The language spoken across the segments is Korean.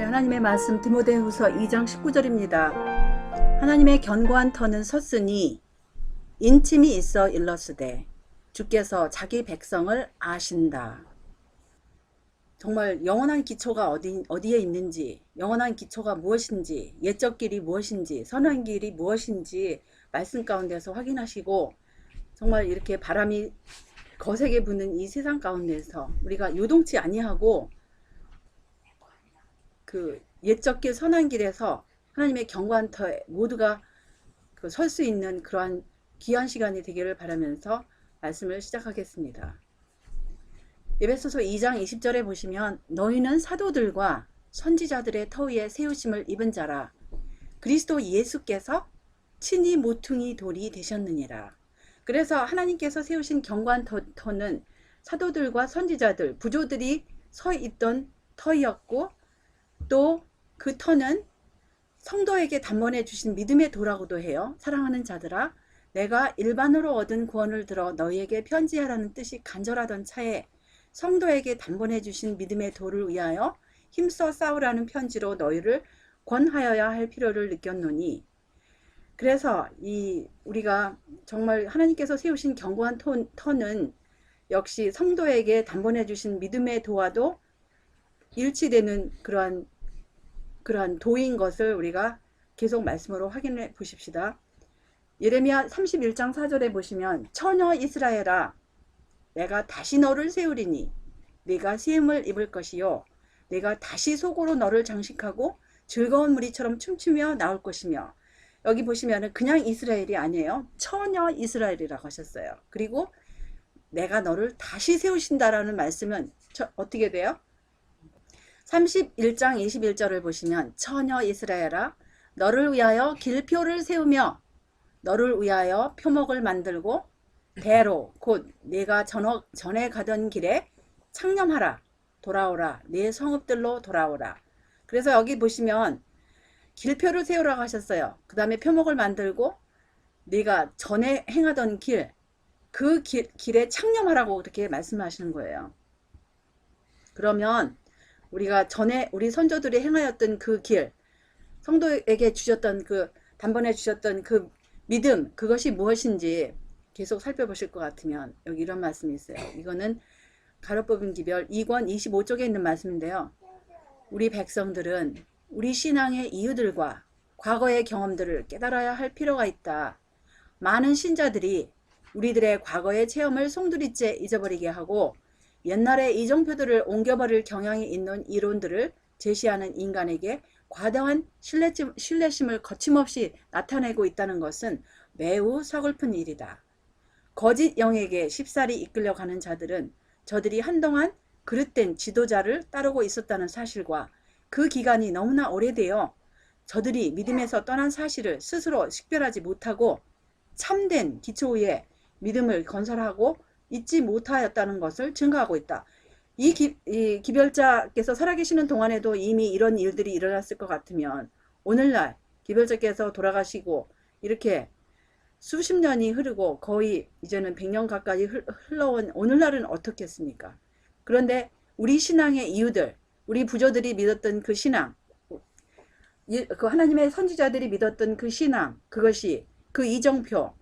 하나님의 말씀 디모데후서 2장 19절입니다. 하나님의 견고한 터는 섰으니 인침이 있어 일렀으되 주께서 자기 백성을 아신다. 정말 영원한 기초가 어디에 있는지, 영원한 기초가 무엇인지, 옛적 길이 무엇인지, 선한 길이 무엇인지 말씀 가운데서 확인하시고, 정말 이렇게 바람이 거세게 부는 이 세상 가운데서 우리가 요동치 아니하고 그 옛적 길 선한 길에서 하나님의 견고한 터에 모두가 설 수 있는 그러한 귀한 시간이 되기를 바라면서 말씀을 시작하겠습니다. 에베소서 2장 20절에 보시면 너희는 사도들과 선지자들의 터 위에 세우심을 입은 자라. 그리스도 예수께서 친히 모퉁이 돌이 되셨느니라. 그래서 하나님께서 세우신 견고한 터는 사도들과 선지자들, 부조들이 서 있던 터이었고, 또 그 터는 성도에게 단번에 주신 믿음의 도라고도 해요. 사랑하는 자들아, 내가 일반으로 얻은 구원을 들어 너희에게 편지하라는 뜻이 간절하던 차에 성도에게 단번에 주신 믿음의 도를 위하여 힘써 싸우라는 편지로 너희를 권하여야 할 필요를 느꼈노니. 그래서 우리가 정말 하나님께서 세우신 견고한 터는 역시 성도에게 단번에 주신 믿음의 도와도 일치되는 그러한 도인 것을 우리가 계속 말씀으로 확인해 보십시다. 예레미야 31장 4절에 보시면 처녀 이스라엘아, 내가 다시 너를 세우리니 네가 세움을 입을 것이요 내가 다시 속으로 너를 장식하고 즐거운 무리처럼 춤추며 나올 것이며. 여기 보시면 그냥 이스라엘이 아니에요. 처녀 이스라엘이라고 하셨어요. 그리고 내가 너를 다시 세우신다라는 말씀은 어떻게 돼요? 31장 21절을 보시면 처녀 이스라엘아, 너를 위하여 길표를 세우며 너를 위하여 표목을 만들고 대로 곧 내가 전에 가던 길에 창념하라. 돌아오라. 내 성읍들로 돌아오라. 그래서 여기 보시면 길표를 세우라고 하셨어요. 그 다음에 표목을 만들고 네가 전에 행하던 길, 그 길에 창념하라고 그렇게 말씀하시는 거예요. 그러면 우리가 전에 우리 선조들이 행하였던 그 길, 성도에게 주셨던 단번에 주셨던 그 믿음, 그것이 무엇인지 계속 살펴보실 것 같으면 여기 이런 말씀이 있어요. 이거는 가로 뽑은 기별 2권 25쪽에 있는 말씀인데요. 우리 백성들은 우리 신앙의 이유들과 과거의 경험들을 깨달아야 할 필요가 있다. 많은 신자들이 우리들의 과거의 체험을 송두리째 잊어버리게 하고 옛날의 이정표들을 옮겨버릴 경향이 있는 이론들을 제시하는 인간에게 과다한 신뢰심을 거침없이 나타내고 있다는 것은 매우 서글픈 일이다. 거짓 영에게 쉽사리 이끌려가는 자들은 저들이 한동안 그릇된 지도자를 따르고 있었다는 사실과 그 기간이 너무나 오래되어 저들이 믿음에서 떠난 사실을 스스로 식별하지 못하고 참된 기초 위에 믿음을 건설하고 잊지 못하였다는 것을 증거하고 있다. 이 기별자께서 살아계시는 동안에도 이미 이런 일들이 일어났을 것 같으면 오늘날 기별자께서 돌아가시고 이렇게 수십 년이 흐르고 거의 이제는 100년 가까이 흘러온 오늘날은 어떻겠습니까? 그런데 우리 신앙의 이유들, 우리 부조들이 믿었던 그 신앙, 그 하나님의 선지자들이 믿었던 그 신앙, 그것이 그 이정표,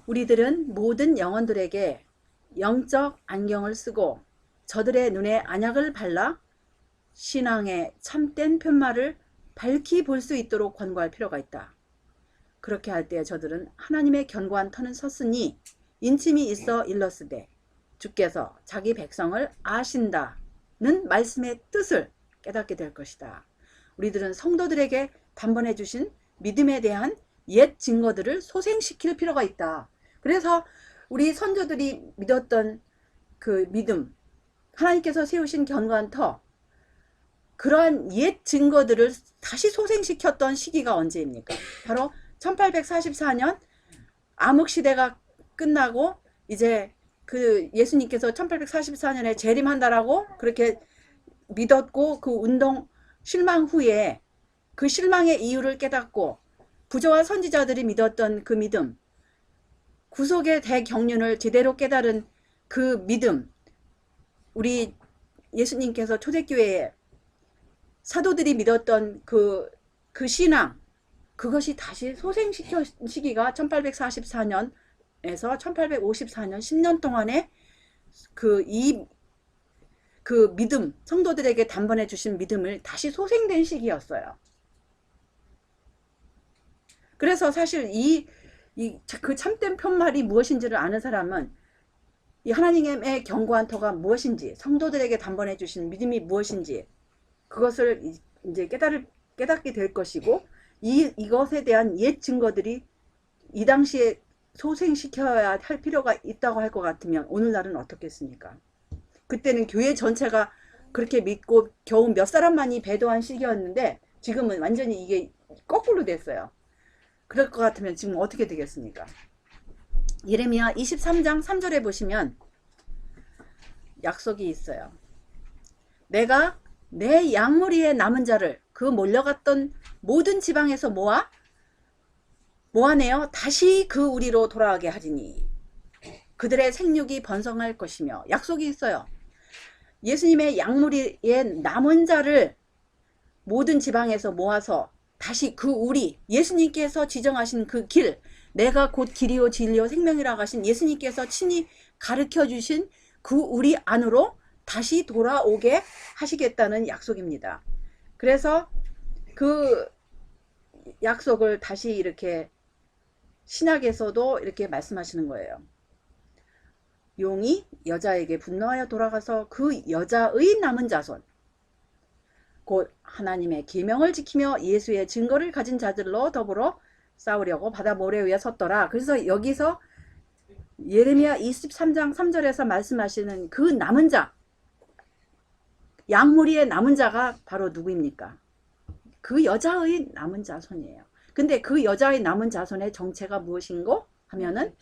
우리들은 모든 영혼들에게 영적 안경을 쓰고 저들의 눈에 안약을 발라 신앙의 참된 편말을 밝히 볼 수 있도록 권고할 필요가 있다. 그렇게 할 때 저들은 하나님의 견고한 터는 섰으니 인침이 있어 일렀으되 주께서 자기 백성을 아신다는 말씀의 뜻을 깨닫게 될 것이다. 우리들은 성도들에게 단번에 주신 믿음에 대한 옛 증거들을 소생시킬 필요가 있다. 그래서 우리 선조들이 믿었던 그 믿음, 하나님께서 세우신 견고한 터, 그러한 옛 증거들을 다시 소생시켰던 시기가 언제입니까? 바로 1844년 암흑시대가 끝나고 이제 그 예수님께서 1844년에 재림한다라고 그렇게 믿었고 그 운동 실망 후에 그 실망의 이유를 깨닫고 부조와 선지자들이 믿었던 그 믿음, 구속의 대경륜을 제대로 깨달은 그 믿음, 우리 예수님께서 초대교회에 사도들이 믿었던 그 신앙, 그것이 다시 소생시키기가 1844년에서 1854년 10년 동안에 그 믿음, 성도들에게 단번에 주신 믿음을 다시 소생된 시기였어요. 그래서 사실 그 참된 편말이 무엇인지를 아는 사람은 이 하나님의 견고한 터가 무엇인지, 성도들에게 단번에 주신 믿음이 무엇인지, 그것을 이제 깨닫게 될 것이고, 이것에 대한 옛 증거들이 이 당시에 소생시켜야 할 필요가 있다고 할 것 같으면 오늘날은 어떻겠습니까? 그때는 교회 전체가 그렇게 믿고 겨우 몇 사람만이 배도한 시기였는데 지금은 완전히 이게 거꾸로 됐어요. 그럴 것 같으면 지금 어떻게 되겠습니까? 예레미야 23장 3절에 보시면 약속이 있어요. 내가 내 양무리의 남은 자를 그 몰려갔던 모든 지방에서 모아내어 다시 그 우리로 돌아가게 하리니 그들의 생육이 번성할 것이며, 약속이 있어요. 예수님의 양무리의 남은 자를 모든 지방에서 모아서 다시 그 우리, 예수님께서 지정하신 그 길, 내가 곧 길이요 진리요 생명이라고 하신 예수님께서 친히 가르쳐 주신 그 우리 안으로 다시 돌아오게 하시겠다는 약속입니다. 그래서 그 약속을 다시 이렇게 신약에서도 이렇게 말씀하시는 거예요. 용이 여자에게 분노하여 돌아가서 그 여자의 남은 자손, 곧 하나님의 계명을 지키며 예수의 증거를 가진 자들로 더불어 싸우려고 바다 모래 위에 섰더라. 그래서 여기서 예레미야 23장 3절에서 말씀하시는 그 남은 자, 양무리의 남은 자가 바로 누구입니까? 그 여자의 남은 자손이에요. 근데 그 여자의 남은 자손의 정체가 무엇인고 하면은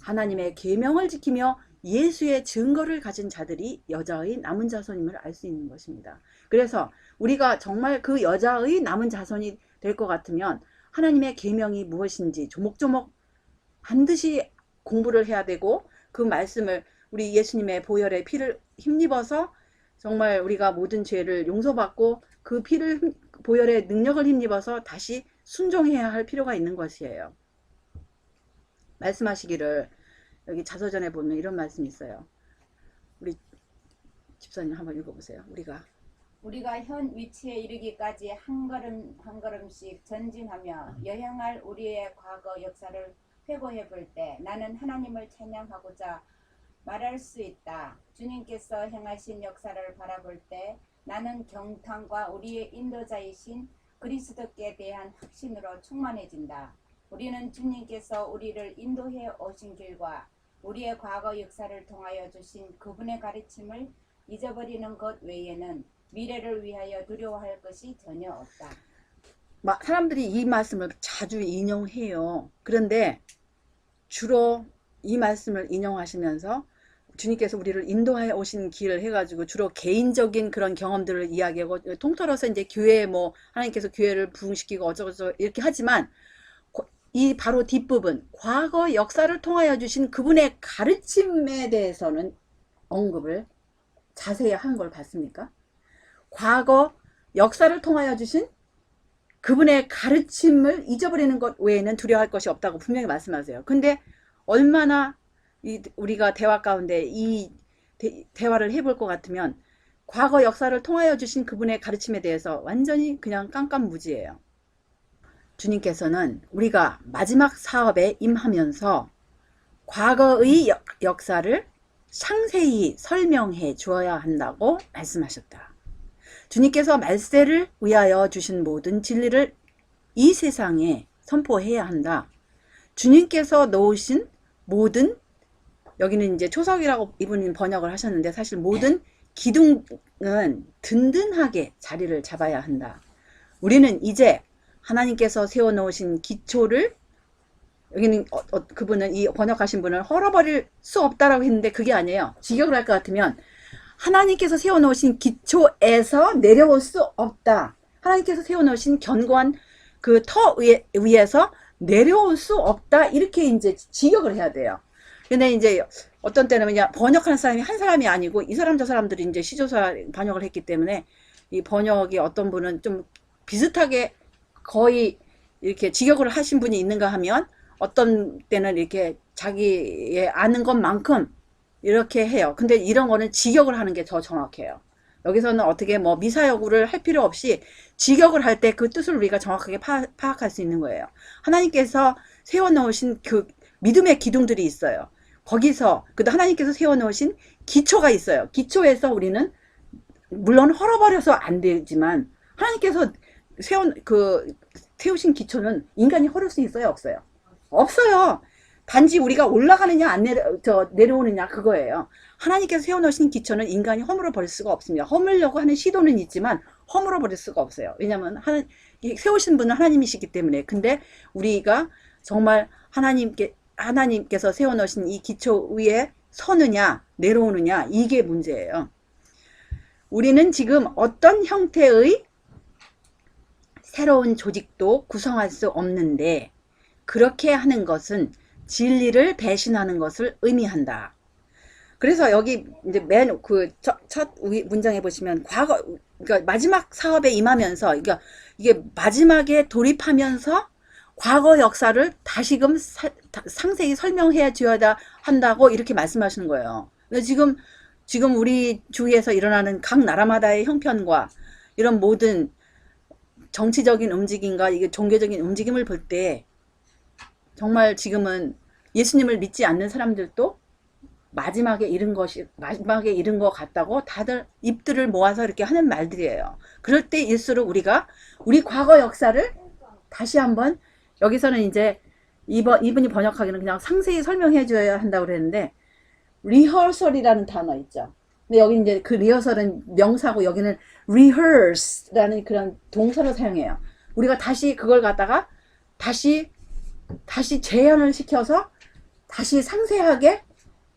하나님의 계명을 지키며 예수의 증거를 가진 자들이 여자의 남은 자손임을 알 수 있는 것입니다. 그래서 우리가 정말 그 여자의 남은 자손이 될 것 같으면 하나님의 계명이 무엇인지 조목조목 반드시 공부를 해야 되고, 그 말씀을 우리 예수님의 보혈의 피를 힘입어서 정말 우리가 모든 죄를 용서받고 그 피를, 보혈의 능력을 힘입어서 다시 순종해야 할 필요가 있는 것이에요. 말씀하시기를, 여기 자서전에 보면 이런 말씀이 있어요. 우리 집사님 한번 읽어보세요. 우리가 현 위치에 이르기까지 한 걸음 한 걸음씩 전진하며 여행할 우리의 과거 역사를 회고해 볼 때 나는 하나님을 찬양하고자 말할 수 있다. 주님께서 행하신 역사를 바라볼 때 나는 경탄과 우리의 인도자이신 그리스도께 대한 확신으로 충만해진다. 우리는 주님께서 우리를 인도해 오신 길과 우리의 과거 역사를 통하여 주신 그분의 가르침을 잊어버리는 것 외에는 미래를 위하여 두려워할 것이 전혀 없다. 사람들이 이 말씀을 자주 인용해요. 그런데 주로 이 말씀을 인용하시면서 주님께서 우리를 인도하여 오신 길을 해가지고 주로 개인적인 그런 경험들을 이야기하고, 통틀어서 이제 교회 하나님께서 교회를 부흥시키고 어쩌고저쩌고 이렇게 하지만, 이 바로 뒷부분, 과거 역사를 통하여 주신 그분의 가르침에 대해서는 언급을 자세히 한 걸 봤습니까? 과거 역사를 통하여 주신 그분의 가르침을 잊어버리는 것 외에는 두려워할 것이 없다고 분명히 말씀하세요. 근데 얼마나 우리가 대화 가운데 이 대화를 해볼 것 같으면 과거 역사를 통하여 주신 그분의 가르침에 대해서 완전히 그냥 깜깜무지예요. 주님께서는 우리가 마지막 사업에 임하면서 과거의 역사를 상세히 설명해 주어야 한다고 말씀하셨다. 주님께서 말세를 위하여 주신 모든 진리를 이 세상에 선포해야 한다. 주님께서 놓으신 모든, 여기는 이제 초석이라고 이분은 번역을 하셨는데 사실 모든 기둥은 든든하게 자리를 잡아야 한다. 우리는 이제 하나님께서 세워놓으신 기초를, 여기는 그분은, 이 번역하신 분은 헐어버릴 수 없다라고 했는데 그게 아니에요. 직역을 할 것 같으면 하나님께서 세워놓으신 기초에서 내려올 수 없다. 하나님께서 세워놓으신 견고한 그 터 위에서 내려올 수 없다. 이렇게 이제 직역을 해야 돼요. 근데 이제 어떤 때는 그냥 번역하는 사람이 한 사람이 아니고 이 사람 저 사람들이 이제 시조사 번역을 했기 때문에 이 번역이 어떤 분은 좀 비슷하게 거의 이렇게 직역을 하신 분이 있는가 하면 어떤 때는 이렇게 자기의 아는 것만큼 이렇게 해요. 근데 이런 거는 직역을 하는 게 더 정확해요. 여기서는 어떻게 뭐 미사여구를 할 필요 없이 직역을 할 때 그 뜻을 우리가 정확하게 파악할 수 있는 거예요. 하나님께서 세워놓으신 그 믿음의 기둥들이 있어요. 거기서 그도 하나님께서 세워놓으신 기초가 있어요. 기초에서 우리는 물론 헐어버려서 안 되지만 하나님께서 세우신 기초는 인간이 헐을 수 있어요, 없어요? 없어요. 단지 우리가 올라가느냐 안 내려오느냐 그거예요. 하나님께서 세워놓으신 기초는 인간이 허물어 버릴 수가 없습니다. 허물려고 하는 시도는 있지만 허물어 버릴 수가 없어요. 왜냐하면 세우신 분은 하나님이시기 때문에. 근데 우리가 정말 하나님께서 세워놓으신 이 기초 위에 서느냐 내려오느냐 이게 문제예요. 우리는 지금 어떤 형태의 새로운 조직도 구성할 수 없는데 그렇게 하는 것은 진리를 배신하는 것을 의미한다. 그래서 여기 이제 맨 그 첫 문장에 보시면 과거, 그러니까 마지막 사업에 임하면서, 그러니까 이게 마지막에 돌입하면서 과거 역사를 다시금 상세히 설명해 줘야 한다고 이렇게 말씀하시는 거예요. 근데 지금 우리 주위에서 일어나는 각 나라마다의 형편과 이런 모든 정치적인 움직임과 이게 종교적인 움직임을 볼 때 정말 지금은 예수님을 믿지 않는 사람들도 마지막에 이른 것 같다고 다들 입들을 모아서 이렇게 하는 말들이에요. 그럴 때일수록 우리가 우리 과거 역사를 다시 한번, 여기서는 이제 이분이 번역하기는 그냥 상세히 설명해 줘야 한다고 그랬는데, 리허설이라는 단어 있죠. 근데 여기 이제 그 리허설은 명사고 여기는 rehearse라는 그런 동사를 사용해요. 우리가 다시 그걸 갖다가 다시 재현을 시켜서 다시 상세하게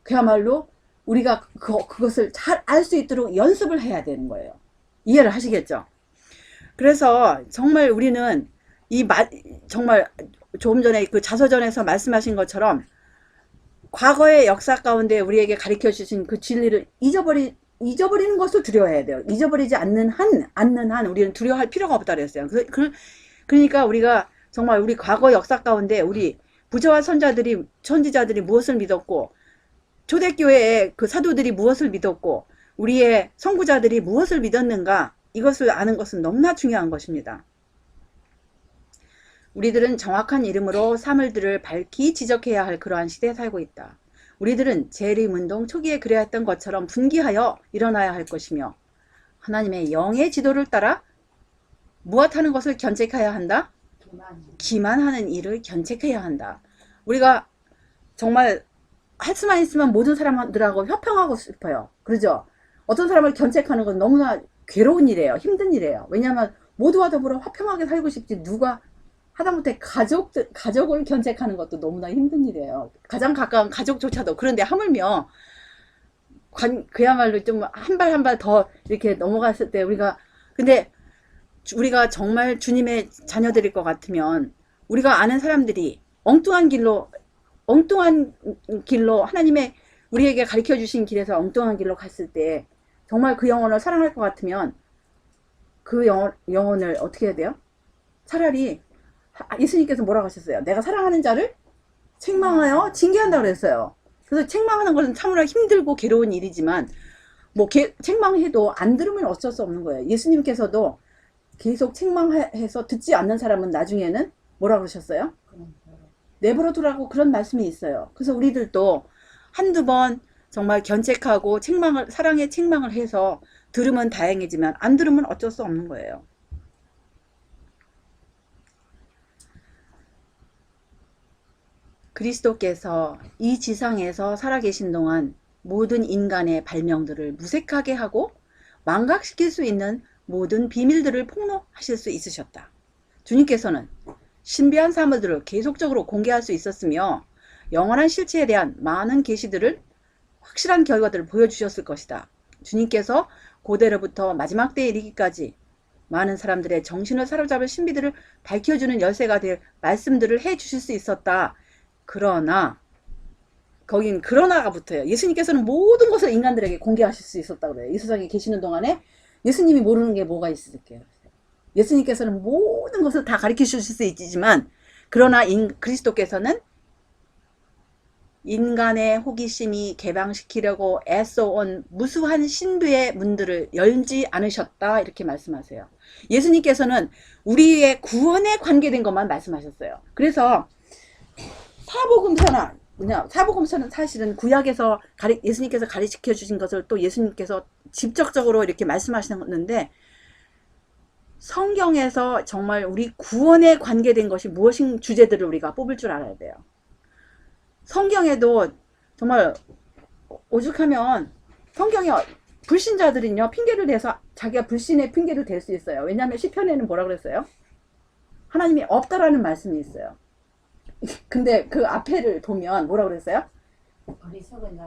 그야말로 우리가 그것을 잘 알 수 있도록 연습을 해야 되는 거예요. 이해를 하시겠죠? 그래서 정말 우리는 정말 조금 전에 그 자서전에서 말씀하신 것처럼 과거의 역사 가운데 우리에게 가르쳐 주신 그 진리를 잊어버리는 것을 두려워해야 돼요. 잊어버리지 않는 한 우리는 두려워할 필요가 없다 그랬어요. 그러니까 우리가 정말 우리 과거 역사 가운데 우리 부처와 선지자들이 무엇을 믿었고, 초대교회의 그 사도들이 무엇을 믿었고, 우리의 선구자들이 무엇을 믿었는가, 이것을 아는 것은 너무나 중요한 것입니다. 우리들은 정확한 이름으로 사물들을 밝히 지적해야 할 그러한 시대에 살고 있다. 우리들은 재림운동 초기에 그래야 했던 것처럼 분기하여 일어나야 할 것이며, 하나님의 영의 지도를 따라 무엇하는 것을 견책해야 한다? 기만하는 일을 견책해야 한다. 우리가 정말 할 수만 있으면 모든 사람들하고 협평하고 싶어요. 그러죠? 어떤 사람을 견책하는 건 너무나 괴로운 일이에요. 힘든 일이에요. 왜냐하면 모두와 더불어 화평하게 살고 싶지, 누가 하다못해 가족을 견책하는 것도 너무나 힘든 일이에요. 가장 가까운 가족조차도. 그런데 하물며 그야말로 좀 한 발 한 발 더 이렇게 넘어갔을 때 근데 우리가 정말 주님의 자녀들일 것 같으면 우리가 아는 사람들이 엉뚱한 길로 하나님의 우리에게 가르쳐 주신 길에서 엉뚱한 길로 갔을 때 정말 그 영혼을 사랑할 것 같으면 그 영혼을 어떻게 해야 돼요? 차라리 예수님께서 뭐라고 하셨어요? 내가 사랑하는 자를 책망하여 징계한다고 그랬어요. 그래서 책망하는 것은 참으로 힘들고 괴로운 일이지만 책망해도 안 들으면 어쩔 수 없는 거예요. 예수님께서도 계속 책망해서 듣지 않는 사람은 나중에는 뭐라고 그러셨어요? 내버려 두라고 그런 말씀이 있어요. 그래서 우리들도 한두 번 정말 견책하고 사랑의 책망을 해서 들으면 다행이지만 안 들으면 어쩔 수 없는 거예요. 그리스도께서 이 지상에서 살아계신 동안 모든 인간의 발명들을 무색하게 하고 망각시킬 수 있는 모든 비밀들을 폭로하실 수 있으셨다. 주님께서는 신비한 사물들을 계속적으로 공개할 수 있었으며 영원한 실체에 대한 많은 계시들을 확실한 결과들을 보여주셨을 것이다. 주님께서 고대로부터 마지막 때에 이르기까지 많은 사람들의 정신을 사로잡을 신비들을 밝혀주는 열쇠가 될 말씀들을 해주실 수 있었다. 그러나 거긴 그러나가 붙어요. 예수님께서는 모든 것을 인간들에게 공개하실 수 있었다고 그래요. 이 세상에 계시는 동안에 예수님이 모르는 게 뭐가 있을게요? 예수님께서는 모든 것을 다 가르쳐 주실 수 있지만 그러나 그리스도께서는 인간의 호기심이 개방시키려고 애써온 무수한 신비의 문들을 열지 않으셨다 이렇게 말씀하세요. 예수님께서는 우리의 구원에 관계된 것만 말씀하셨어요. 그래서 사복음서는 사실은 구약에서 예수님께서 가르쳐 주신 것을 또 예수님께서 직접적으로 이렇게 말씀하셨는데 성경에서 정말 우리 구원에 관계된 것이 무엇인 주제들을 우리가 뽑을 줄 알아야 돼요. 성경에도 정말 오죽하면 성경에 불신자들은요 핑계를 대서 자기가 불신의 핑계를 댈 수 있어요. 왜냐하면 시편에는 뭐라 그랬어요? 하나님이 없다라는 말씀이 있어요. 근데 그 앞에를 보면 뭐라 그랬어요?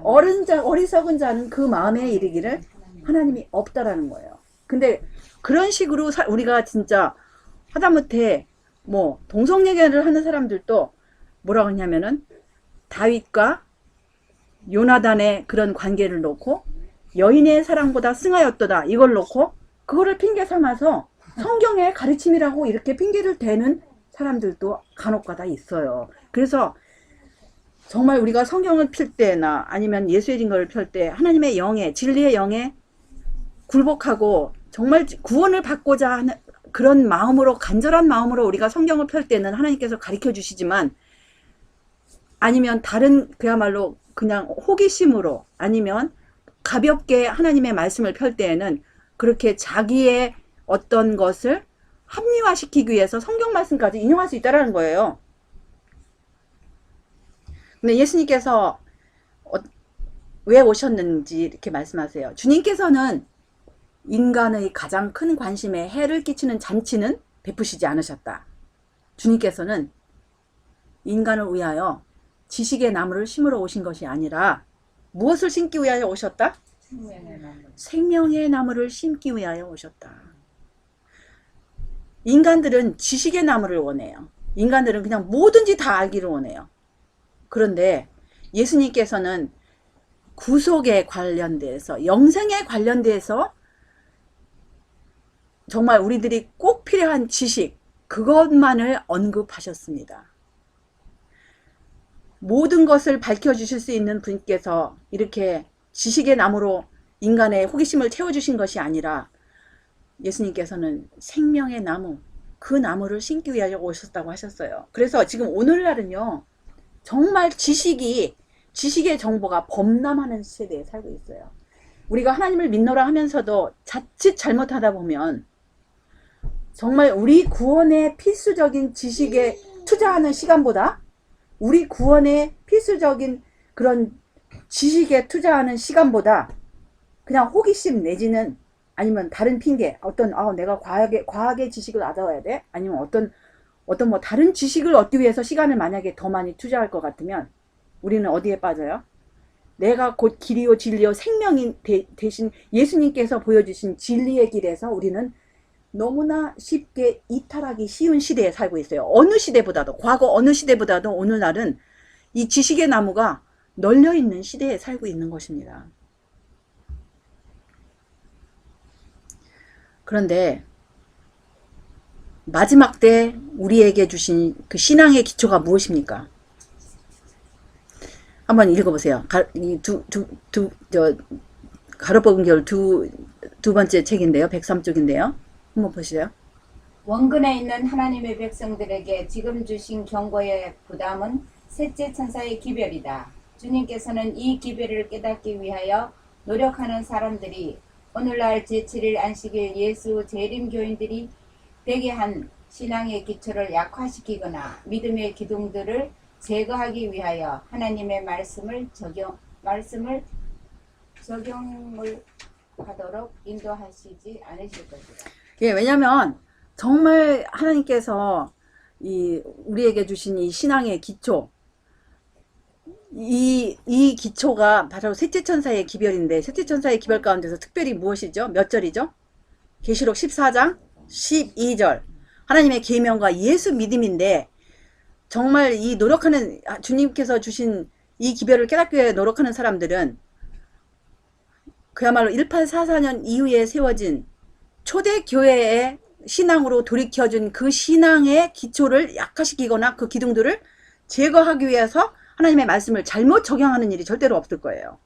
어리석은 자는 그 마음에 이르기를 하나님이 없다라는 거예요. 근데 그런 식으로 우리가 진짜 하다못해 뭐 동성애를 하는 사람들도 뭐라고 하냐면은 다윗과 요나단의 그런 관계를 놓고 여인의 사랑보다 승하였도다 이걸 놓고 그거를 핑계 삼아서 성경의 가르침이라고 이렇게 핑계를 대는 사람들도 간혹가다 있어요. 그래서 정말 우리가 성경을 펼 때나 아니면 예수의 증거를 펼 때 하나님의 영에 진리의 영에 굴복하고 정말 구원을 받고자 하는 그런 마음으로 간절한 마음으로 우리가 성경을 펼 때는 하나님께서 가르쳐 주시지만 아니면 다른 그야말로 그냥 호기심으로 아니면 가볍게 하나님의 말씀을 펼 때에는 그렇게 자기의 어떤 것을 합리화시키기 위해서 성경 말씀까지 인용할 수 있다는 거예요. 근데 예수님께서 왜 오셨는지 이렇게 말씀하세요. 주님께서는 인간의 가장 큰 관심에 해를 끼치는 잔치는 베푸시지 않으셨다. 주님께서는 인간을 위하여 지식의 나무를 심으러 오신 것이 아니라 무엇을 심기 위하여 오셨다? 생명의 나무를 심기 위하여 오셨다. 인간들은 지식의 나무를 원해요. 인간들은 그냥 뭐든지 다 알기를 원해요. 그런데 예수님께서는 구속에 관련돼서 영생에 관련돼서 정말 우리들이 꼭 필요한 지식 그것만을 언급하셨습니다. 모든 것을 밝혀주실 수 있는 분께서 이렇게 지식의 나무로 인간의 호기심을 채워주신 것이 아니라 예수님께서는 생명의 나무 그 나무를 심기 위하여 오셨다고 하셨어요. 그래서 지금 오늘날은요 정말 지식의 정보가 범람하는 시대에 살고 있어요. 우리가 하나님을 믿노라 하면서도 자칫 잘못하다 보면 정말 우리 구원의 필수적인 지식에 투자하는 시간보다 우리 구원의 필수적인 그런 지식에 투자하는 시간보다 그냥 호기심 내지는 아니면 다른 핑계 어떤 내가 과학의 지식을 알아야 돼 아니면 어떤 뭐 다른 지식을 얻기 위해서 시간을 만약에 더 많이 투자할 것 같으면 우리는 어디에 빠져요? 내가 곧 길이요 진리요 생명인 대신 예수님께서 보여주신 진리의 길에서 우리는 너무나 쉽게 이탈하기 쉬운 시대에 살고 있어요. 어느 시대보다도 과거 어느 시대보다도 오늘날은 이 지식의 나무가 널려있는 시대에 살고 있는 것입니다. 그런데 마지막 때 우리에게 주신 그 신앙의 기초가 무엇입니까? 한번 읽어보세요. 가로법은결 두 번째 책인데요. 103쪽인데요. 한번 보시죠. 원근에 있는 하나님의 백성들에게 지금 주신 경고의 부담은 셋째 천사의 기별이다. 주님께서는 이 기별을 깨닫기 위하여 노력하는 사람들이 오늘날 제7일 안식일 예수 재림 교인들이 되게 한 신앙의 기초를 약화시키거나 믿음의 기둥들을 제거하기 위하여 하나님의 말씀을 적용을 하도록 인도하시지 않으실 것이다. 예, 왜냐하면 정말 하나님께서 우리에게 주신 이 신앙의 기초, 이 기초가 바로 셋째 천사의 기별인데 셋째 천사의 기별 가운데서 특별히 무엇이죠? 몇 절이죠? 계시록 14장 12절 하나님의 계명과 예수 믿음인데 정말 이 노력하는 주님께서 주신 이 기별을 깨닫기 위해 노력하는 사람들은 그야말로 1844년 이후에 세워진 초대교회의 신앙으로 돌이켜준 그 신앙의 기초를 약화시키거나 그 기둥들을 제거하기 위해서 하나님의 말씀을 잘못 적용하는 일이 절대로 없을 거예요.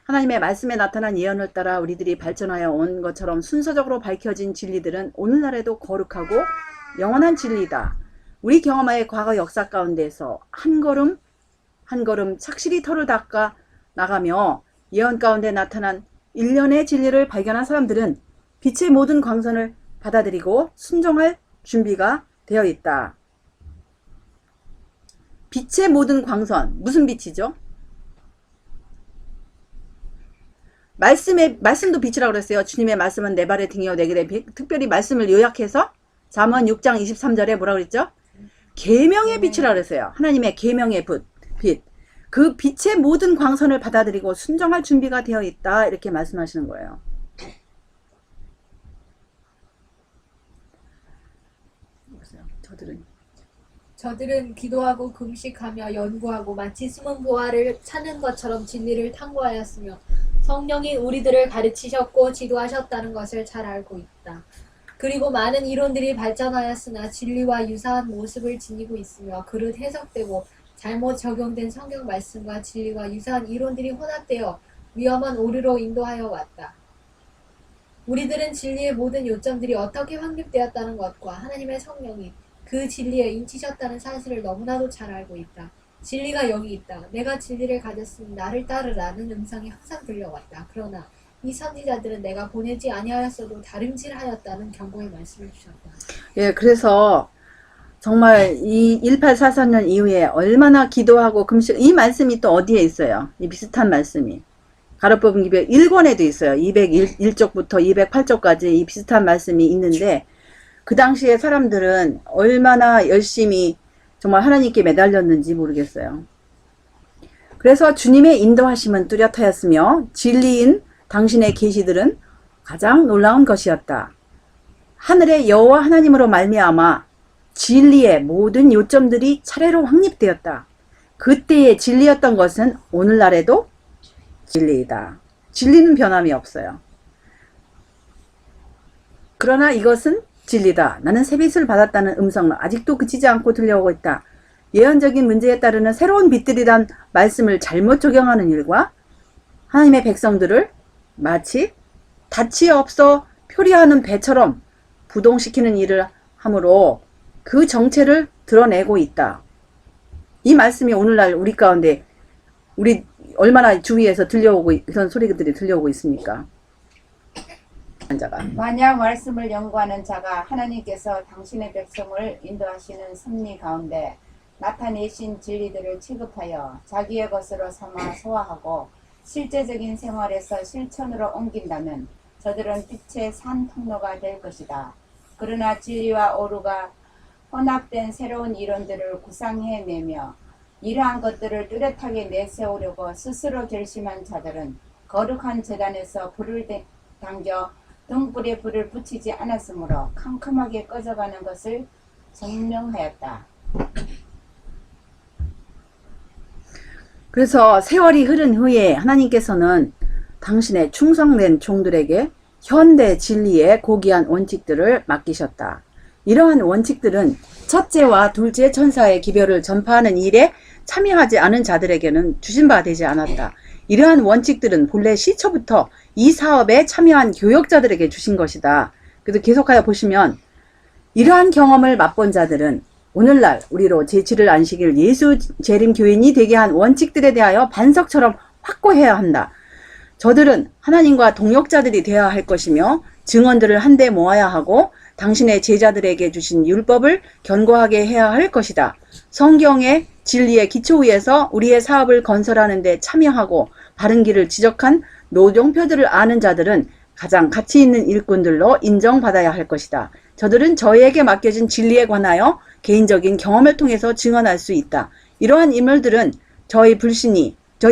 하나님의 말씀에 나타난 예언을 따라 우리들이 발전하여 온 것처럼 순서적으로 밝혀진 진리들은 오늘날에도 거룩하고 영원한 진리다. 우리 경험하의 과거 역사 가운데서 한 걸음 한 걸음 착실히 털을 닦아 나가며 예언 가운데 나타난 일련의 진리를 발견한 사람들은 빛의 모든 광선을 받아들이고 순종할 준비가 되어 있다. 빛의 모든 광선, 무슨 빛이죠? 말씀도 빛이라고 그랬어요. 주님의 말씀은 내 발의 등이요 내 길의 빛. 특별히 말씀을 요약해서 잠언 6장 23절에 뭐라고 그랬죠? 계명의 빛이라고 그랬어요. 하나님의 계명의 빛. 그 빛의 모든 광선을 받아들이고 순종할 준비가 되어 있다. 이렇게 말씀하시는 거예요. 저들은 기도하고 금식하며 연구하고 마치 숨은 보화를 찾는 것처럼 진리를 탐구하였으며 성령이 우리들을 가르치셨고 지도하셨다는 것을 잘 알고 있다. 그리고 많은 이론들이 발전하였으나 진리와 유사한 모습을 지니고 있으며 그릇 해석되고 잘못 적용된 성경 말씀과 진리와 유사한 이론들이 혼합되어 위험한 오류로 인도하여 왔다. 우리들은 진리의 모든 요점들이 어떻게 확립되었다는 것과 하나님의 성령이 그 진리에 인치셨다는 사실을 너무나도 잘 알고 있다. 진리가 여기 있다. 내가 진리를 가졌으니 나를 따르라는 음성이 항상 들려왔다. 그러나 이 선지자들은 내가 보내지 아니하였어도 다름질하였다는 경고의 말씀을 주셨다. 예, 그래서 정말 이 1844년 이후에 얼마나 기도하고 금식, 이 말씀이 또 어디에 있어요? 이 비슷한 말씀이 가로법은 기별 1권에도 있어요. 201쪽부터 208쪽까지 이 비슷한 말씀이 있는데 그 당시에 사람들은 얼마나 열심히 정말 하나님께 매달렸는지 모르겠어요. 그래서 주님의 인도하심은 뚜렷하였으며 진리인 당신의 계시들은 가장 놀라운 것이었다. 하늘의 여호와 하나님으로 말미암아 진리의 모든 요점들이 차례로 확립되었다. 그때의 진리였던 것은 오늘날에도 진리이다. 진리는 변함이 없어요. 그러나 이것은 진리다. 나는 새빛을 받았다는 음성은 아직도 그치지 않고 들려오고 있다. 예언적인 문제에 따르는 새로운 빛들이란 말씀을 잘못 적용하는 일과 하나님의 백성들을 마치 닻이 없어 표리하는 배처럼 부동시키는 일을 함으로 그 정체를 드러내고 있다. 이 말씀이 오늘날 우리 가운데 우리 얼마나 주위에서 들려오고 이런 소리들이 들려오고 있습니까? 만약 말씀을 연구하는 자가 하나님께서 당신의 백성을 인도하시는 섭리 가운데 나타내신 진리들을 취급하여 자기의 것으로 삼아 소화하고 실제적인 생활에서 실천으로 옮긴다면 저들은 빛의 산 통로가 될 것이다. 그러나 진리와 오류가 혼합된 새로운 이론들을 구상해내며 이러한 것들을 뚜렷하게 내세우려고 스스로 결심한 자들은 거룩한 제단에서 불을 당겨 등불에 불을 붙이지 않았으므로 캄캄하게 꺼져가는 것을 증명하였다. 그래서 세월이 흐른 후에 하나님께서는 당신의 충성된 종들에게 현대 진리의 고귀한 원칙들을 맡기셨다. 이러한 원칙들은 첫째와 둘째 천사의 기별을 전파하는 일에 참여하지 않은 자들에게는 주신 바 되지 않았다. 이러한 원칙들은 본래 시초부터 이 사업에 참여한 교역자들에게 주신 것이다. 그래서 계속하여 보시면 이러한 경험을 맛본 자들은 오늘날 우리로 제7일 안식일 예수 재림 교인이 되게 한 원칙들에 대하여 반석처럼 확고해야 한다. 저들은 하나님과 동역자들이 되어야 할 것이며 증언들을 한데 모아야 하고 당신의 제자들에게 주신 율법을 견고하게 해야 할 것이다. 성경의 진리의 기초 위에서 우리의 사업을 건설하는 데 참여하고 바른 길을 지적한 노종표들을 아는 자들은 가장 가치 있는 일꾼들로 인정받아야 할 것이다. 저들은 저희에게 맡겨진 진리에 관하여 개인적인 경험을 통해서 증언할 수 있다. 이러한 인물들은 저희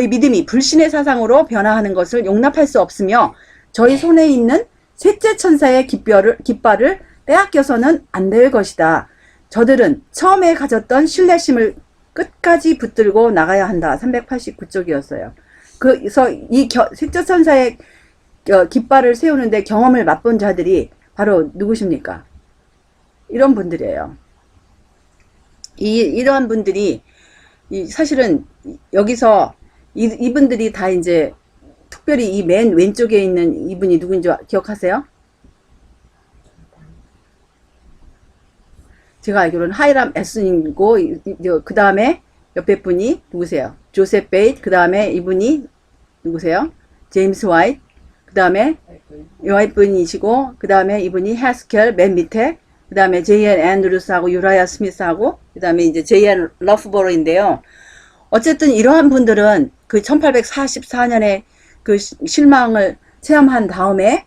믿음이 불신의 사상으로 변화하는 것을 용납할 수 없으며 저희 손에 있는 셋째 천사의 깃발을 빼앗겨서는 안 될 것이다. 저들은 처음에 가졌던 신뢰심을 끝까지 붙들고 나가야 한다. 389쪽이었어요. 그래서 이 셋째 천사의 깃발을 세우는데 경험을 맛본 자들이 바로 누구십니까? 이런 분들이에요. 이러한 분들이 사실은 여기서 이분들이 다 이제 특별히 이 맨 왼쪽에 있는 이분이 누구인지 기억하세요? 제가 알기로는 하이람 에슨이고 그 다음에 옆에 분이 누구세요? 조셉 베이트. 그 다음에 이분이 누구세요? 제임스 화이트. 그 다음에 화이트분이시고 그 다음에 이분이 해스켈 맨 밑에. 그 다음에 제이앤 앤드루스하고 유라야 스미스하고 그 다음에 이제 제이앤 러프버러인데요. 어쨌든 이러한 분들은 그 1844년에 그 실망을 체험한 다음에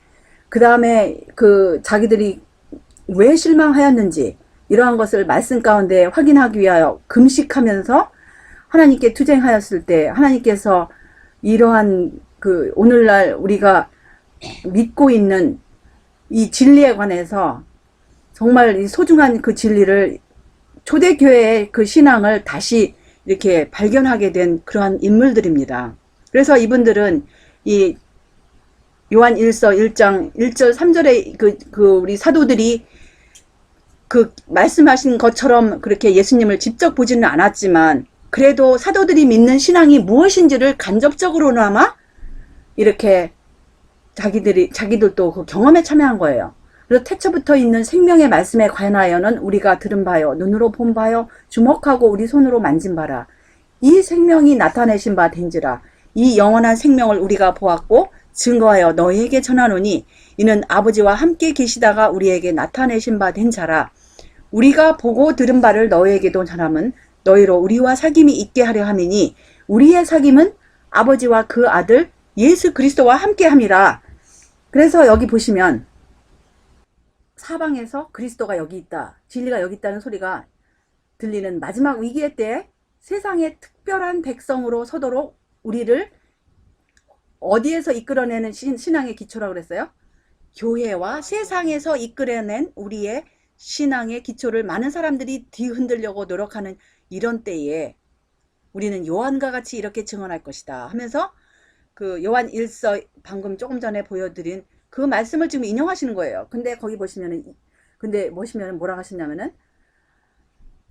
그 다음에 그 자기들이 왜 실망하였는지 이러한 것을 말씀 가운데 확인하기 위하여 금식하면서 하나님께 투쟁하였을 때 하나님께서 이러한 그 오늘날 우리가 믿고 있는 이 진리에 관해서 정말 이 소중한 그 진리를 초대교회의 그 신앙을 다시 이렇게 발견하게 된 그러한 인물들입니다. 그래서 이분들은 이 요한 1서 1장 1절 3절에 우리 사도들이 그 말씀하신 것처럼 그렇게 예수님을 직접 보지는 않았지만 그래도 사도들이 믿는 신앙이 무엇인지를 간접적으로나마 이렇게 자기들도 그 경험에 참여한 거예요. 그래서 태초부터 있는 생명의 말씀에 관하여는 우리가 들은 바요, 눈으로 본 바요, 주목하고 우리 손으로 만진 바라. 이 생명이 나타내신 바 된지라. 이 영원한 생명을 우리가 보았고 증거하여 너희에게 전하노니 이는 아버지와 함께 계시다가 우리에게 나타내신 바 된 자라. 우리가 보고 들은 바를 너희에게도 전함은 너희로 우리와 사귐이 있게 하려 함이니 우리의 사귐은 아버지와 그 아들 예수 그리스도와 함께 함이라. 그래서 여기 보시면 사방에서 그리스도가 여기 있다, 진리가 여기 있다는 소리가 들리는 마지막 위기의 때에 세상의 특별한 백성으로 서도록 우리를 어디에서 이끌어내는 신앙의 기초라고 그랬어요? 교회와 세상에서 이끌어낸 우리의 신앙의 기초를 많은 사람들이 뒤흔들려고 노력하는 이런 때에 우리는 요한과 같이 이렇게 증언할 것이다 하면서 그 요한 1서 방금 조금 전에 보여드린 그 말씀을 지금 인용하시는 거예요. 근데 거기 보시면은 뭐라고 하시냐면은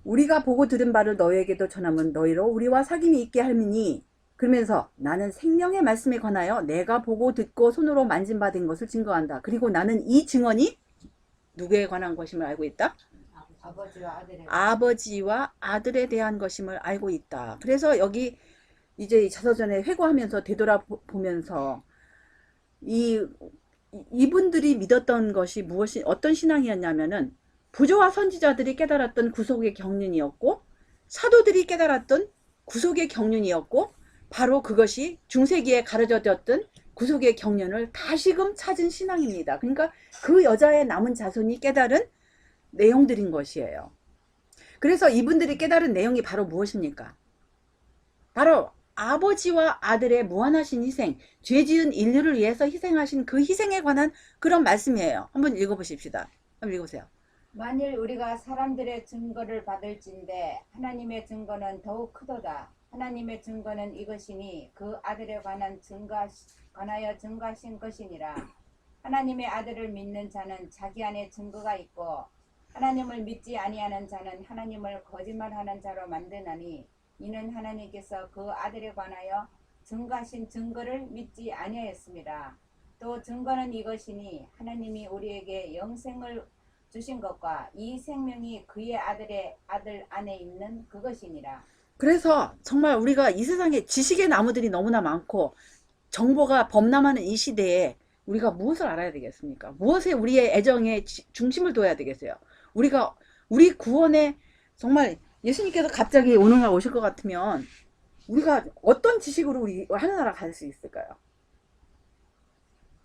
우리가 보고 들은 바를 너희에게도 전하면 너희로 우리와 사귐이 있게 할미니, 그러면서 나는 생명의 말씀에 관하여 내가 보고 듣고 손으로 만진 바 된 것을 증거한다. 그리고 나는 이 증언이 누구에 관한 것임을 알고 있다? 아버지와 아들에 대한 것임을 알고 있다. 그래서 여기 이제 자서전에 회고하면서 되돌아보면서 이분들이 믿었던 것이 어떤 신앙이었냐면은 부조와 선지자들이 깨달았던 구속의 경륜이었고 사도들이 깨달았던 구속의 경륜이었고 바로 그것이 중세기에 가르쳐졌던 구속의 경륜을 다시금 찾은 신앙입니다. 그러니까 그 여자의 남은 자손이 깨달은 내용들인 것이에요. 그래서 이분들이 깨달은 내용이 바로 무엇입니까? 바로 아버지와 아들의 무한하신 희생, 죄 지은 인류를 위해서 희생하신 그 희생에 관한 그런 말씀이에요. 한번 읽어보십시다. 한번 읽어보세요. 만일 우리가 사람들의 증거를 받을진대 하나님의 증거는 더욱 크도다. 하나님의 증거는 이것이니 그 아들에 관하여 증거하신 것이니라. 하나님의 아들을 믿는 자는 자기 안에 증거가 있고 하나님을 믿지 아니하는 자는 하나님을 거짓말하는 자로 만드나니 이는 하나님께서 그 아들에 관하여 증거하신 증거를 믿지 아니하였습니다. 또 증거는 이것이니 하나님이 우리에게 영생을 주신 것과 이 생명이 그의 아들 안에 있는 그것이니라. 그래서 정말 우리가 이 세상에 지식의 나무들이 너무나 많고 정보가 범람하는 이 시대에 우리가 무엇을 알아야 되겠습니까? 무엇에 우리의 애정에 중심을 둬야 되겠어요? 우리 구원에 정말 예수님께서 갑자기 오늘날 오실 것 같으면 우리가 어떤 지식으로 우리 하늘나라 갈 수 있을까요?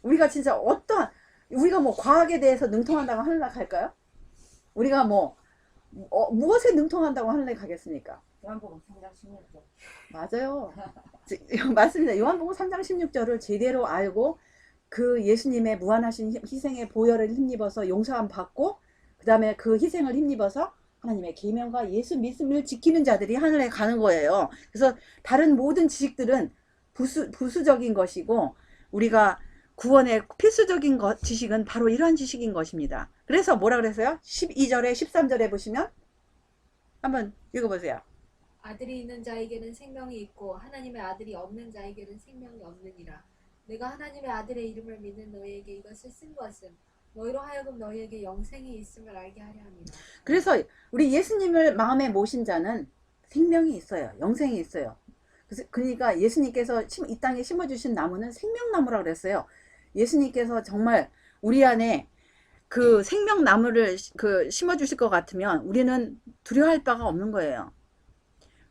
우리가 진짜 우리가 뭐 과학에 대해서 능통한다고 하늘나라 갈까요? 우리가 무엇에 능통한다고 하늘나라 가겠습니까? 요한복음 3장 16절. 맞아요. 맞습니다. 요한복음 3장 16절을 제대로 알고 그 예수님의 무한하신 희생의 보혈을 힘입어서 용서함 받고 그 다음에 그 희생을 힘입어서 하나님의 계명과 예수 믿음을 지키는 자들이 하늘에 가는 거예요. 그래서 다른 모든 지식들은 부수적인 것이고 우리가 구원의 필수적인 지식은 바로 이러한 지식인 것입니다. 그래서 뭐라 그랬어요? 12절에 13절에 보시면 한번 읽어보세요. 아들이 있는 자에게는 생명이 있고 하나님의 아들이 없는 자에게는 생명이 없느니라. 내가 하나님의 아들의 이름을 믿는 너희에게 이것을 쓴 것은 너희로 하여금 너희에게 영생이 있음을 알게 하려 함이라. 그래서 우리 예수님을 마음에 모신 자는 생명이 있어요. 영생이 있어요. 그러니까 예수님께서 이 땅에 심어주신 나무는 생명나무라고 그랬어요. 예수님께서 정말 우리 안에 그 생명나무를 심어주실 것 같으면 우리는 두려워할 바가 없는 거예요.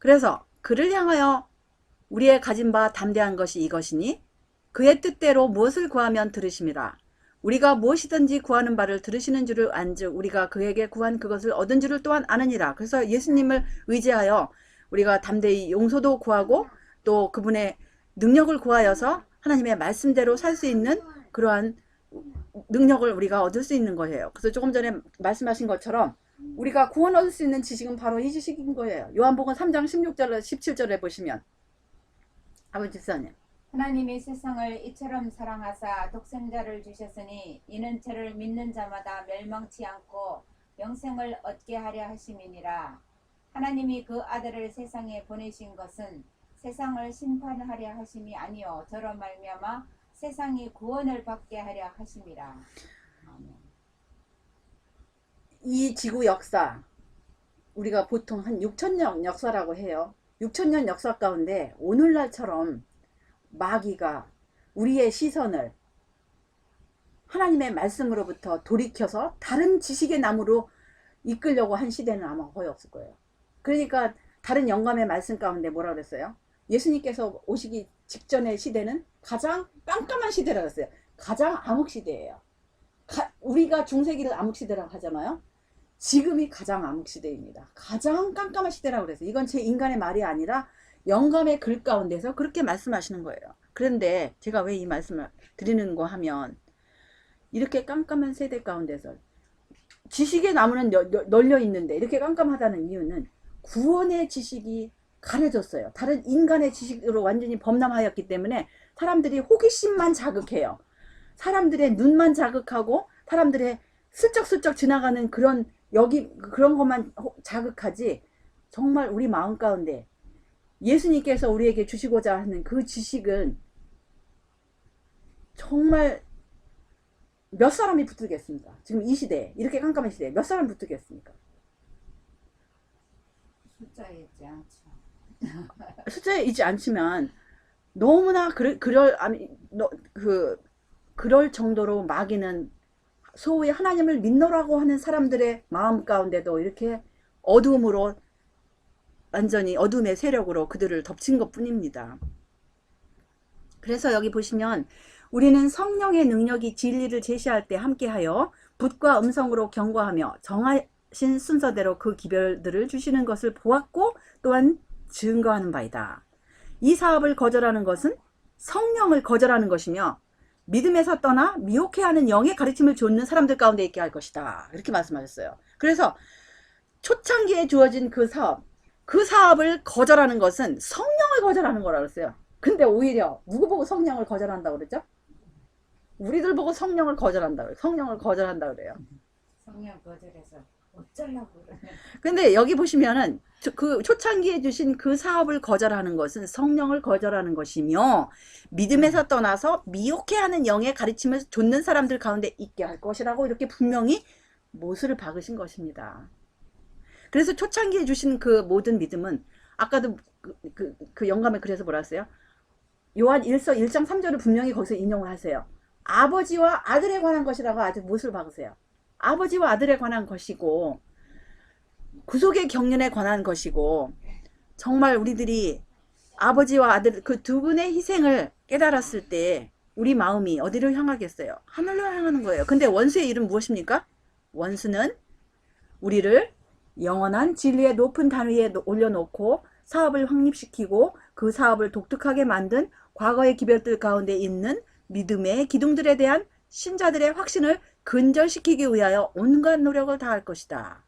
그래서 그를 향하여 우리의 가진 바 담대한 것이 이것이니 그의 뜻대로 무엇을 구하면 들으심이라. 우리가 무엇이든지 구하는 바를 들으시는 줄을 안즉 우리가 그에게 구한 그것을 얻은 줄을 또한 아느니라. 그래서 예수님을 의지하여 우리가 담대히 용서도 구하고 또 그분의 능력을 구하여서 하나님의 말씀대로 살 수 있는 그러한 능력을 우리가 얻을 수 있는 거예요. 그래서 조금 전에 말씀하신 것처럼 우리가 구원 얻을 수 있는 지식은 바로 이 지식인 거예요. 요한복음 3장 16절 17절에 보시면 아버지 집사님, 하나님이 세상을 이처럼 사랑하사 독생자를 주셨으니 이는 저를 믿는 자마다 멸망치 않고 영생을 얻게 하려 하심이니라. 하나님이 그 아들을 세상에 보내신 것은 세상을 심판하려 하심이 아니요 저로 말미암아 세상이 구원을 받게 하려 하심이라. 아멘. 이 지구 역사 우리가 보통 한 6,000년 역사라고 해요. 6,000년 역사 가운데 오늘날처럼 마귀가 우리의 시선을 하나님의 말씀으로부터 돌이켜서 다른 지식의 나무로 이끌려고 한 시대는 아마 거의 없을 거예요. 그러니까 다른 영감의 말씀 가운데 뭐라 그랬어요? 예수님께서 오시기 직전의 시대는 가장 깜깜한 시대라고 했어요. 가장 암흑 시대예요. 우리가 중세기를 암흑 시대라고 하잖아요. 지금이 가장 암흑 시대입니다. 가장 깜깜한 시대라고 그랬어요. 이건 제 인간의 말이 아니라 영감의 글 가운데서 그렇게 말씀하시는 거예요. 그런데 제가 왜 이 말씀을 드리는 거 하면 이렇게 깜깜한 세대 가운데서 지식의 나무는 널려 있는데 이렇게 깜깜하다는 이유는 구원의 지식이 가려졌어요. 다른 인간의 지식으로 완전히 범람하였기 때문에 사람들이 호기심만 자극해요. 사람들의 눈만 자극하고 사람들의 슬쩍슬쩍 지나가는 그런 그런 것만 자극하지 정말 우리 마음 가운데 예수님께서 우리에게 주시고자 하는 그 지식은 정말 몇 사람이 붙들겠습니까? 지금 이 시대에 이렇게 깜깜한 시대에 몇 사람이 붙들겠습니까? 숫자에 있지 않죠. 숫자에 있지 않지만 너무나 그럴 정도로 마귀는 소위 하나님을 믿노라고 하는 사람들의 마음 가운데도 이렇게 어두움으로 완전히 어둠의 세력으로 그들을 덮친 것 뿐입니다. 그래서 여기 보시면 우리는 성령의 능력이 진리를 제시할 때 함께하여 붓과 음성으로 경고하며 정하신 순서대로 그 기별들을 주시는 것을 보았고 또한 증거하는 바이다. 이 사업을 거절하는 것은 성령을 거절하는 것이며 믿음에서 떠나 미혹해하는 영의 가르침을 좇는 사람들 가운데 있게 할 것이다. 이렇게 말씀하셨어요. 그래서 초창기에 주어진 그 사업을 거절하는 것은 성령을 거절하는 거라고 그랬어요. 근데 오히려 누구 보고 성령을 거절한다고 그랬죠? 우리들 보고 성령을 거절한다고 그래요. 성령을 거절한다고 그래요. 성령 거절해서 어쩌려고 그러냐. 근데 여기 보시면은 그 초창기에 주신 그 사업을 거절하는 것은 성령을 거절하는 것이며 믿음에서 떠나서 미혹해하는 영의 가르침을 좇는 사람들 가운데 있게 할 것이라고 이렇게 분명히 못을 박으신 것입니다. 그래서 초창기에 주신 그 모든 믿음은 아까도 그 영감에 그래서 뭐라 했어요? 요한 1서 1장 3절을 분명히 거기서 인용을 하세요. 아버지와 아들에 관한 것이라고 아주 못을 박으세요. 아버지와 아들에 관한 것이고 구속의 경륜에 관한 것이고 정말 우리들이 아버지와 아들 그 두 분의 희생을 깨달았을 때 우리 마음이 어디로 향하겠어요? 하늘로 향하는 거예요. 근데 원수의 일은 무엇입니까? 원수는 우리를 영원한 진리의 높은 단 위에 올려놓고 사업을 확립시키고 그 사업을 독특하게 만든 과거의 기별들 가운데 있는 믿음의 기둥들에 대한 신자들의 확신을 근절시키기 위하여 온갖 노력을 다할 것이다.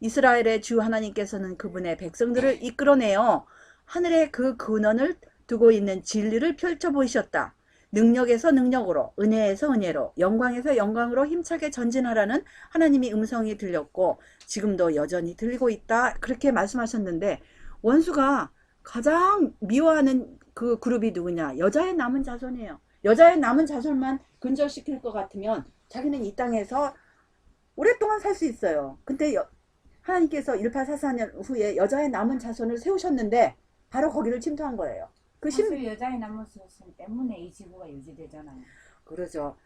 이스라엘의 주 하나님께서는 그분의 백성들을 이끌어내어 하늘에 그 근원을 두고 있는 진리를 펼쳐 보이셨다. 능력에서 능력으로, 은혜에서 은혜로, 영광에서 영광으로 힘차게 전진하라는 하나님의 음성이 들렸고 지금도 여전히 들리고 있다. 그렇게 말씀하셨는데 원수가 가장 미워하는 그 그룹이 누구냐? 여자의 남은 자손이에요. 여자의 남은 자손만 근절시킬 것 같으면 자기는 이 땅에서 오랫동안 살 수 있어요. 근데 하나님께서 1844년 후에 여자의 남은 자손을 세우셨는데 바로 거기를 침투한 거예요. 사실 여자의 남은 자손 때문에 이 지구가 유지되잖아요. 그러죠.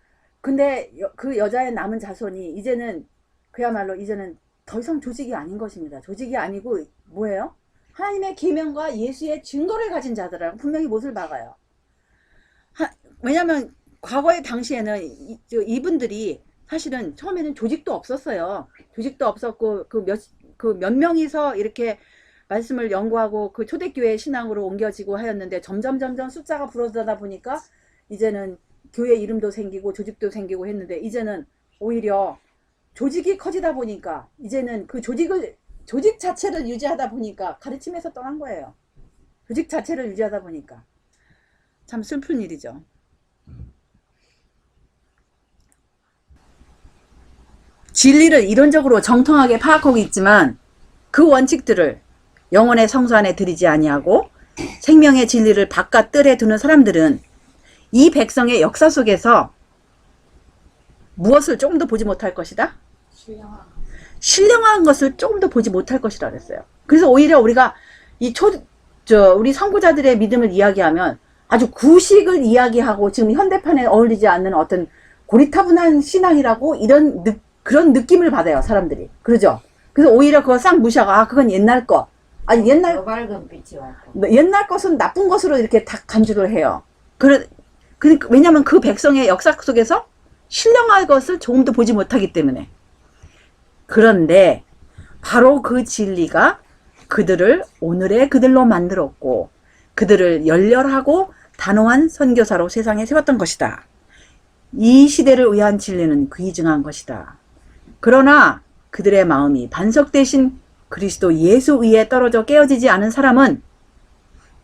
근데 그 여자의 남은 자손이 이제는 그야말로 이제는 더 이상 조직이 아닌 것입니다. 조직이 아니고 뭐예요? 하나님의 계명과 예수의 증거를 가진 자들은 분명히 못을 박아요. 왜냐하면 과거의 당시에는 이분들이 사실은 처음에는 조직도 없었어요. 조직도 없었고 그 몇 명이서 이렇게 말씀을 연구하고 그 초대교회 신앙으로 옮겨지고 하였는데 점점 숫자가 불어나다 보니까 이제는 교회 이름도 생기고 조직도 생기고 했는데 이제는 오히려 조직이 커지다 보니까 이제는 그 조직 자체를 유지하다 보니까 가르침에서 떠난 거예요. 조직 자체를 유지하다 보니까 참 슬픈 일이죠. 진리를 이론적으로 정통하게 파악하고 있지만 그 원칙들을 영혼의 성소 안에 들이지 아니하고 생명의 진리를 바깥 뜰에 두는 사람들은 이 백성의 역사 속에서 무엇을 조금 더 보지 못할 것이다? 신령한 것을 조금 더 보지 못할 것이라 그랬어요. 그래서 오히려 우리가 우리 선구자들의 믿음을 이야기하면 아주 구식을 이야기하고 지금 현대판에 어울리지 않는 어떤 고리타분한 신앙이라고 그런 느낌을 받아요, 사람들이. 그러죠? 그래서 오히려 그거 싹 무시하고, 그건 옛날 거. 아니, 더 밝은 빛이 왔고. 옛날 것은 나쁜 것으로 이렇게 다 간주를 해요. 그러니까, 왜냐면 그 백성의 역사 속에서 신령한 것을 조금 더 보지 못하기 때문에. 그런데, 바로 그 진리가 그들을 오늘의 그들로 만들었고, 그들을 열렬하고 단호한 선교사로 세상에 세웠던 것이다. 이 시대를 위한 진리는 귀중한 것이다. 그러나 그들의 마음이 반석 대신 그리스도 예수 위에 떨어져 깨어지지 않은 사람은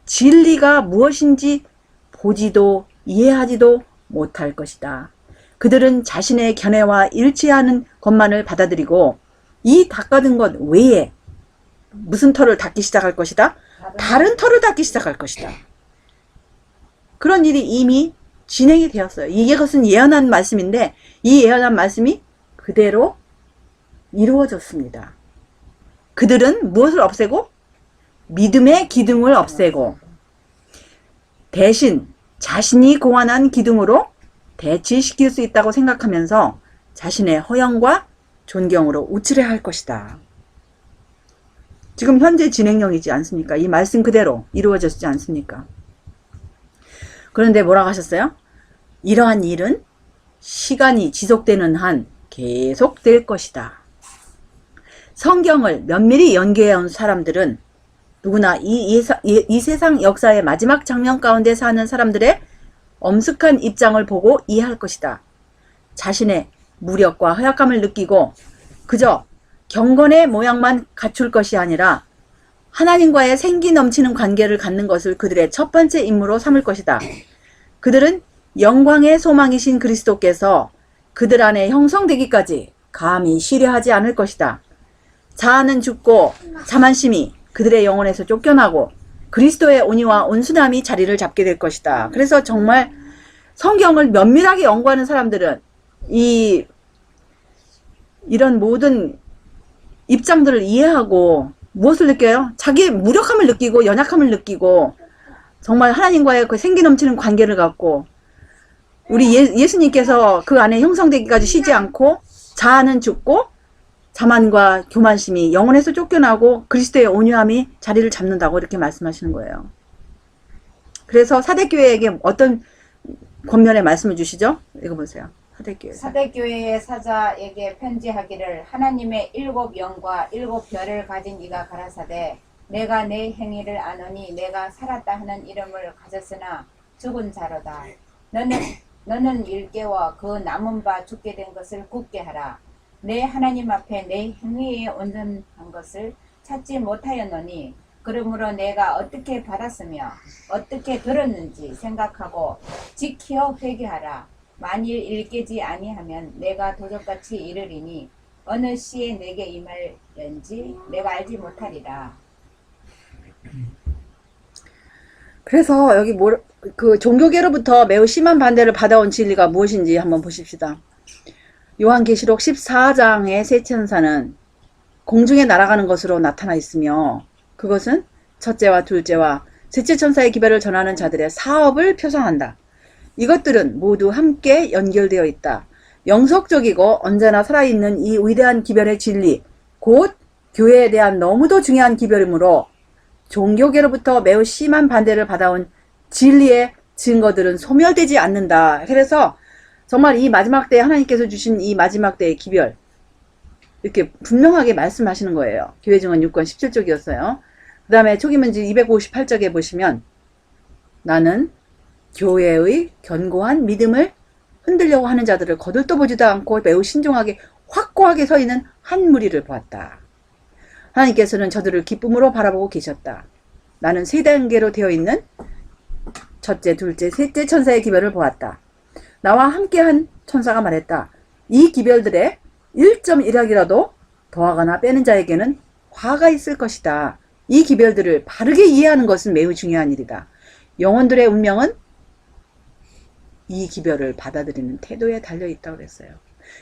진리가 무엇인지 보지도 이해하지도 못할 것이다. 그들은 자신의 견해와 일치하는 것만을 받아들이고 이 닦아둔 것 외에 무슨 털을 닦기 시작할 것이다? 다른 털을 닦기 시작할 것이다. 그런 일이 이미 진행이 되었어요. 이것은 예언한 말씀인데 이 예언한 말씀이 그대로 이루어졌습니다. 그들은 무엇을 없애고? 믿음의 기둥을 없애고 대신 자신이 고안한 기둥으로 대치시킬 수 있다고 생각하면서 자신의 허영과 존경으로 우쭐해 할 것이다. 지금 현재 진행형이지 않습니까? 이 말씀 그대로 이루어졌지 않습니까? 그런데 뭐라고 하셨어요? 이러한 일은 시간이 지속되는 한 계속될 것이다. 성경을 면밀히 연구해온 사람들은 누구나 이 세상 역사의 마지막 장면 가운데 사는 사람들의 엄숙한 입장을 보고 이해할 것이다. 자신의 무력과 허약감을 느끼고 그저 경건의 모양만 갖출 것이 아니라 하나님과의 생기 넘치는 관계를 갖는 것을 그들의 첫 번째 임무로 삼을 것이다. 그들은 영광의 소망이신 그리스도께서 그들 안에 형성되기까지 감히 쉬려하지 않을 것이다. 자아는 죽고 자만심이 그들의 영혼에서 쫓겨나고 그리스도의 온유와 온순함이 자리를 잡게 될 것이다. 그래서 정말 성경을 면밀하게 연구하는 사람들은 이런 모든 입장들을 이해하고 무엇을 느껴요? 자기의 무력함을 느끼고 연약함을 느끼고 정말 하나님과의 그 생기 넘치는 관계를 갖고 우리 예수님께서 그 안에 형성되기까지 쉬지 않고 자아는 죽고 자만과 교만심이 영혼에서 쫓겨나고 그리스도의 온유함이 자리를 잡는다고 이렇게 말씀하시는 거예요. 그래서 사대교회에게 어떤 권면의 말씀을 주시죠? 읽어보세요. 사대교회의 사자에게 편지하기를 하나님의 7영과 7별을 가진 이가 가라사대 내가 내 행위를 아노니 내가 살았다 하는 이름을 가졌으나 죽은 자로다. 너는 일깨워 그 남은 바 죽게 된 것을 굳게 하라. 내 하나님 앞에 내 행위에 온전한 것을 찾지 못하였노니 그러므로 내가 어떻게 받았으며 어떻게 들었는지 생각하고 지켜 회개하라. 만일 일깨지 아니하면 내가 도적같이 이르리니 어느 시에 내게 임할는지 내가 알지 못하리라. 그래서 여기 그 종교계로부터 매우 심한 반대를 받아온 진리가 무엇인지 한번 보십시다. 요한계시록 14장의 세 천사는 공중에 날아가는 것으로 나타나 있으며 그것은 첫째와 둘째와 셋째 천사의 기별을 전하는 자들의 사업을 표상한다. 이것들은 모두 함께 연결되어 있다. 영속적이고 언제나 살아있는 이 위대한 기별의 진리, 곧 교회에 대한 너무도 중요한 기별이므로 종교계로부터 매우 심한 반대를 받아온 진리의 증거들은 소멸되지 않는다. 그래서 정말 이 마지막 때에 하나님께서 주신 이 마지막 때의 기별 이렇게 분명하게 말씀하시는 거예요. 교회증언 6권 17쪽이었어요. 그 다음에 초기문지 258쪽에 보시면 나는 교회의 견고한 믿음을 흔들려고 하는 자들을 거들떠보지도 않고 매우 신중하게 확고하게 서 있는 한 무리를 보았다. 하나님께서는 저들을 기쁨으로 바라보고 계셨다. 나는 세 단계로 되어 있는 첫째, 둘째, 셋째 천사의 기별을 보았다. 나와 함께한 천사가 말했다. 이 기별들의 1.1학이라도 더하거나 빼는 자에게는 화가 있을 것이다. 이 기별들을 바르게 이해하는 것은 매우 중요한 일이다. 영혼들의 운명은 이 기별을 받아들이는 태도에 달려있다고 그랬어요.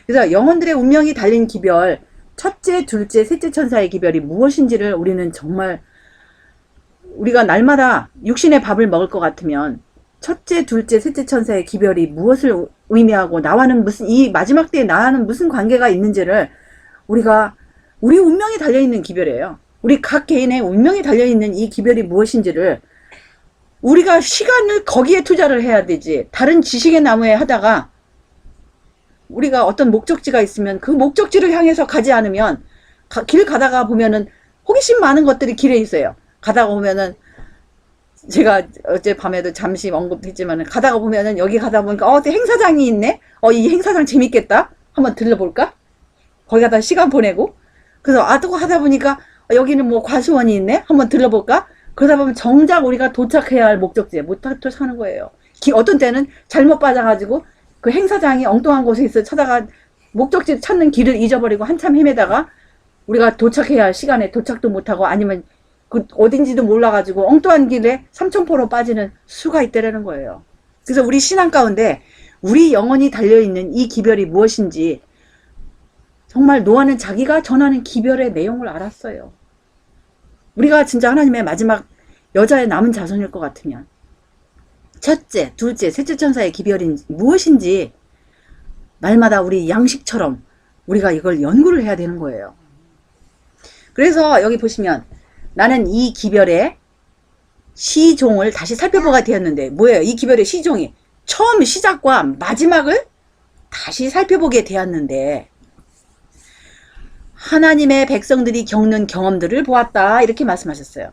그래서 영혼들의 운명이 달린 기별, 첫째, 둘째, 셋째 천사의 기별이 무엇인지를 우리는 정말 우리가 날마다 육신의 밥을 먹을 것 같으면 첫째, 둘째, 셋째 천사의 기별이 무엇을 의미하고 나와는 무슨 이 마지막 때에 나와는 무슨 관계가 있는지를 우리 운명이 달려있는 기별이에요. 우리 각 개인의 운명이 달려있는 이 기별이 무엇인지를 우리가 시간을 거기에 투자를 해야 되지. 다른 지식의 나무에 하다가 우리가 어떤 목적지가 있으면 그 목적지를 향해서 가지 않으면 길 가다가 보면은 호기심 많은 것들이 길에 있어요. 가다가 보면은 제가 어젯밤에도 잠시 언급했지만 가다가 보면은 여기 가다 보니까 행사장이 있네. 이 행사장 재밌겠다. 한번 들러볼까? 거기 가다 시간 보내고 그래서 또 하다 보니까 여기는 뭐 과수원이 있네. 한번 들러볼까? 그러다 보면 정작 우리가 도착해야 할 목적지에 못 도착하는 거예요. 어떤 때는 잘못 빠져가지고 그 행사장이 엉뚱한 곳에 있어 찾아가 목적지 찾는 길을 잊어버리고 한참 헤매다가 우리가 도착해야 할 시간에 도착도 못하고 아니면 그 어딘지도 몰라가지고 엉뚱한 길에 삼천포로 빠지는 수가 있다라는 거예요. 그래서 우리 신앙 가운데 우리 영혼이 달려있는 이 기별이 무엇인지 정말 노아는 자기가 전하는 기별의 내용을 알았어요. 우리가 진짜 하나님의 마지막 여자의 남은 자손일 것 같으면 첫째, 둘째, 셋째 천사의 기별이 무엇인지 날마다 우리 양식처럼 우리가 이걸 연구를 해야 되는 거예요. 그래서 여기 보시면 나는 이 기별의 시종을 다시 살펴보게 되었는데 뭐예요? 이 기별의 시종이 처음 시작과 마지막을 다시 살펴보게 되었는데 하나님의 백성들이 겪는 경험들을 보았다 이렇게 말씀하셨어요.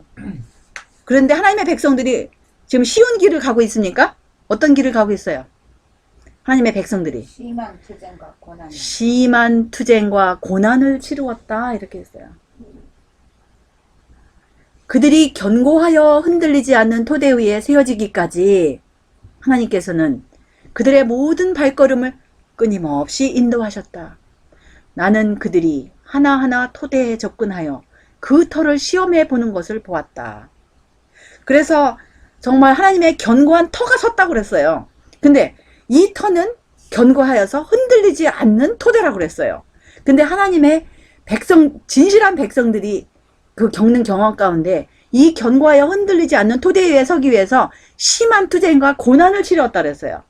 그런데 하나님의 백성들이 지금 쉬운 길을 가고 있습니까? 어떤 길을 가고 있어요? 하나님의 백성들이 심한 투쟁과 고난을 치루었다 이렇게 했어요. 그들이 견고하여 흔들리지 않는 토대 위에 세워지기까지 하나님께서는 그들의 모든 발걸음을 끊임없이 인도하셨다. 나는 그들이 하나하나 토대에 접근하여 그 터를 시험해 보는 것을 보았다. 그래서 정말 하나님의 견고한 터가 섰다고 그랬어요. 근데 이 터는 견고하여서 흔들리지 않는 토대라고 그랬어요. 근데 하나님의 진실한 백성들이 그 겪는 경험 가운데 이 견고하여 흔들리지 않는 토대 위에 서기 위해서 심한 투쟁과 고난을 치렀다 그랬어요.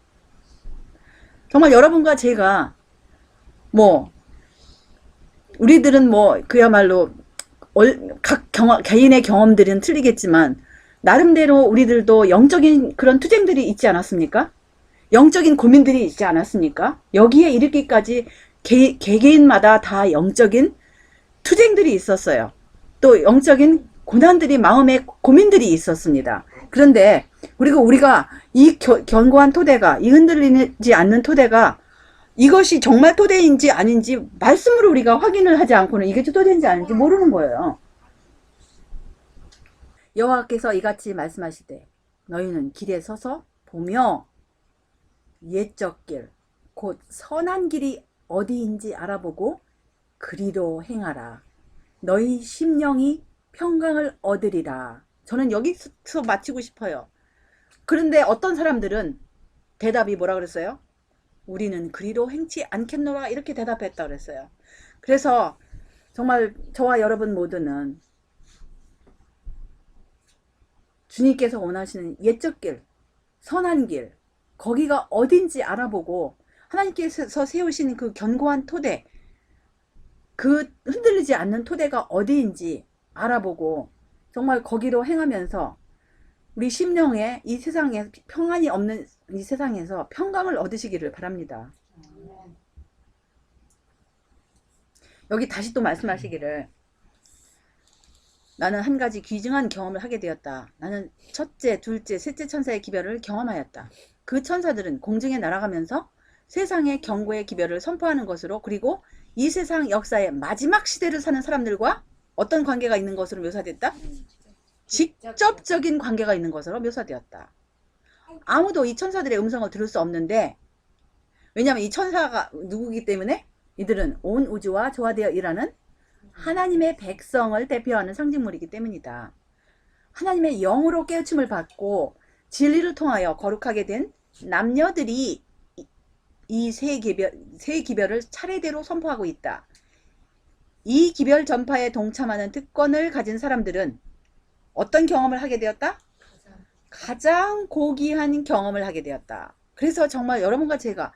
정말 여러분과 제가 우리들은 그야말로 각 개인의 경험들은 틀리겠지만 나름대로 우리들도 영적인 그런 투쟁들이 있지 않았습니까? 영적인 고민들이 있지 않았습니까? 여기에 이르기까지 개개인마다 다 영적인 투쟁들이 있었어요. 또 영적인 고난들이 마음의 고민들이 있었습니다. 그런데 그리고 우리가 이 견고한 토대가 이 흔들리지 않는 토대가 이것이 정말 토대인지 아닌지 말씀으로 우리가 확인을 하지 않고는 이게 토대인지 아닌지 모르는 거예요. 여호와께서 이같이 말씀하시되 너희는 길에 서서 보며 옛적 길 곧 선한 길이 어디인지 알아보고 그리로 행하라. 너희 심령이 평강을 얻으리라. 저는 여기서 마치고 싶어요. 그런데 어떤 사람들은 대답이 뭐라 그랬어요? 우리는 그리로 행치 않겠노라 이렇게 대답했다 그랬어요. 그래서 정말 저와 여러분 모두는 주님께서 원하시는 옛적 길, 선한 길, 거기가 어딘지 알아보고 하나님께서 세우신 그 견고한 토대, 그 흔들리지 않는 토대가 어디인지 알아보고 정말 거기로 행하면서 우리 심령에 이 세상에 평안이 없는 이 세상에서 평강을 얻으시기를 바랍니다. 여기 다시 또 말씀하시기를 나는 한 가지 귀중한 경험을 하게 되었다. 나는 첫째, 둘째, 셋째 천사의 기별을 경험하였다. 그 천사들은 공중에 날아가면서 세상의 경고의 기별을 선포하는 것으로 그리고 이 세상 역사의 마지막 시대를 사는 사람들과 어떤 관계가 있는 것으로 묘사됐다? 직접적인 관계가 있는 것으로 묘사되었다. 아무도 이 천사들의 음성을 들을 수 없는데 왜냐하면 이 천사가 누구기 때문에 이들은 온 우주와 조화되어 일하는 하나님의 백성을 대표하는 상징물이기 때문이다. 하나님의 영으로 깨우침을 받고 진리를 통하여 거룩하게 된 남녀들이 이 세 기별을 차례대로 선포하고 있다. 이 기별 전파에 동참하는 특권을 가진 사람들은 어떤 경험을 하게 되었다? 가장 고귀한 경험을 하게 되었다. 그래서 정말 여러분과 제가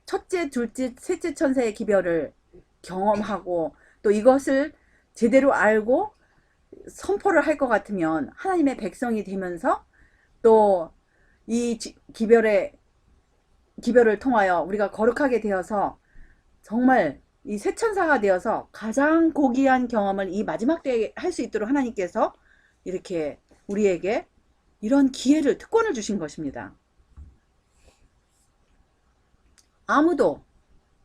첫째, 둘째, 셋째 천사의 기별을 경험하고 또 이것을 제대로 알고 선포를 할 것 같으면 하나님의 백성이 되면서 또 이 기별을 통하여 우리가 거룩하게 되어서 정말 이 새 천사가 되어서 가장 고귀한 경험을 이 마지막 때에 할 수 있도록 하나님께서 이렇게 우리에게 이런 기회를, 특권을 주신 것입니다. 아무도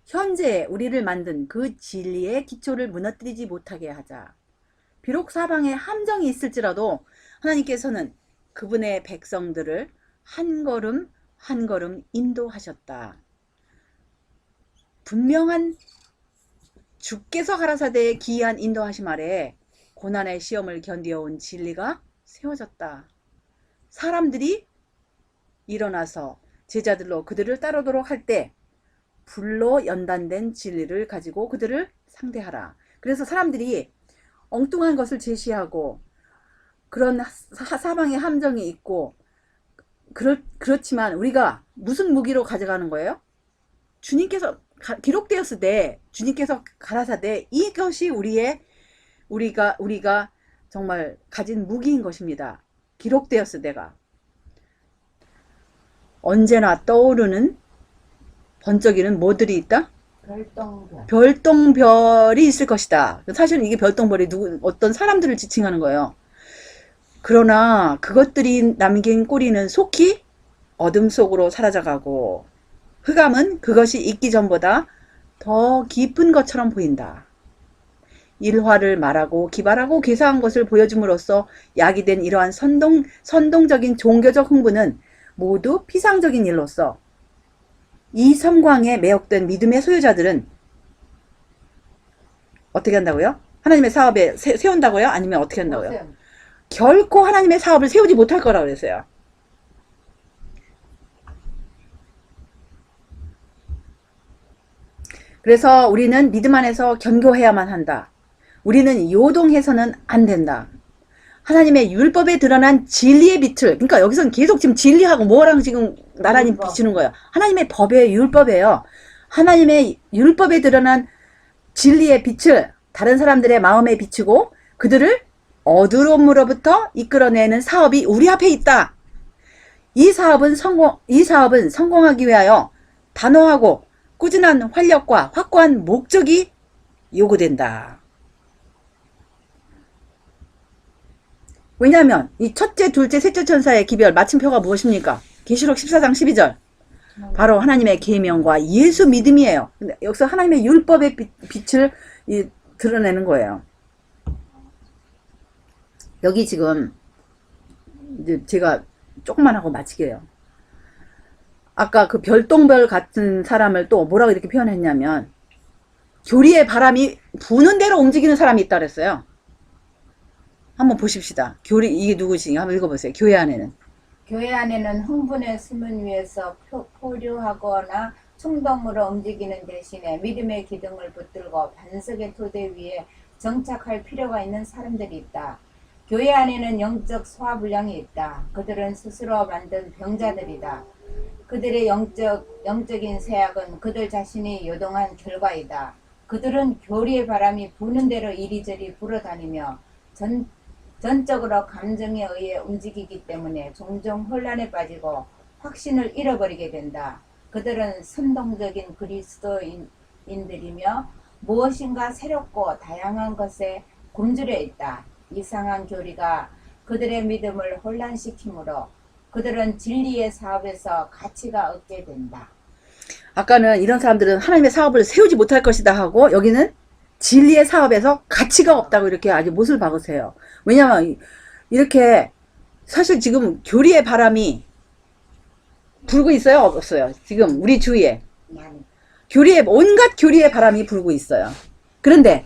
현재 우리를 만든 그 진리의 기초를 무너뜨리지 못하게 하자. 비록 사방에 함정이 있을지라도 하나님께서는 그분의 백성들을 한 걸음 한 걸음 인도하셨다. 분명한 주께서 가라사대의 기이한 인도하심 아래 고난의 시험을 견디어온 진리가 세워졌다. 사람들이 일어나서 제자들로 그들을 따르도록 할 때 불로 연단된 진리를 가지고 그들을 상대하라. 그래서 사람들이 엉뚱한 것을 제시하고 그런 사방에 함정이 있고 그렇지만 우리가 무슨 무기로 가져가는 거예요? 주님께서 기록되었을 때 주님께서 가라사대 이것이 우리가 정말 가진 무기인 것입니다. 기록되었을 때가 언제나 떠오르는 번쩍이는 뭐들이 있다? 별똥별이 있을 것이다. 사실은 이게 별똥별이 어떤 사람들을 지칭하는 거예요. 그러나 그것들이 남긴 꼬리는 속히 어둠 속으로 사라져가고 흑암은 그것이 있기 전보다 더 깊은 것처럼 보인다. 일화를 말하고 기발하고 괴사한 것을 보여줌으로써 야기된 이러한 선동적인 종교적 흥분은 모두 피상적인 일로서 이 섬광에 매혹된 믿음의 소유자들은 어떻게 한다고요? 하나님의 사업에 세운다고요? 아니면 어떻게 한다고요? 결코 하나님의 사업을 세우지 못할 거라고 그랬어요. 그래서 우리는 믿음 안에서 견고해야만 한다. 우리는 요동해서는 안 된다. 하나님의 율법에 드러난 진리의 빛을, 그러니까 여기서는 계속 지금 진리하고 뭐랑 지금 나란히 비추는 거예요. 하나님의 법의 율법이에요. 하나님의 율법에 드러난 진리의 빛을 다른 사람들의 마음에 비추고 그들을 어두움으로부터 이끌어내는 사업이 우리 앞에 있다. 이 사업은 성공하기 위하여 단호하고 꾸준한 활력과 확고한 목적이 요구된다. 왜냐하면 이 첫째, 둘째, 셋째 천사의 기별 마침표가 무엇입니까? 계시록 14장 12절. 바로 하나님의 계명과 예수 믿음이에요. 근데 여기서 하나님의 율법의 빛을 드러내는 거예요. 여기 지금 이제 제가 조금만 하고 마치게요. 아까 그 별똥별 같은 사람을 또 뭐라고 이렇게 표현했냐면 교리의 바람이 부는 대로 움직이는 사람이 있다 그랬어요. 한번 보십시다. 교리 이게 누구신가 한번 읽어보세요. 교회 안에는. 교회 안에는 흥분의 수면 위에서 포류하거나 충동으로 움직이는 대신에 믿음의 기둥을 붙들고 반석의 토대 위에 정착할 필요가 있는 사람들이 있다. 교회 안에는 영적 소화불량이 있다. 그들은 스스로 만든 병자들이다. 그들의 영적인 세약은 그들 자신이 요동한 결과이다. 그들은 교리의 바람이 부는 대로 이리저리 불어다니며 전적으로 감정에 의해 움직이기 때문에 종종 혼란에 빠지고 확신을 잃어버리게 된다. 그들은 선동적인 그리스도인들이며 무엇인가 새롭고 다양한 것에 굶주려 있다. 이상한 교리가 그들의 믿음을 혼란시키므로 그들은 진리의 사업에서 가치가 없게 된다. 아까는 이런 사람들은 하나님의 사업을 세우지 못할 것이다 하고 여기는 진리의 사업에서 가치가 없다고 이렇게 아주 못을 박으세요. 왜냐하면 이렇게 사실 지금 교리의 바람이 불고 있어요? 없어요? 지금 우리 주위에 온갖 교리의 바람이 불고 있어요. 그런데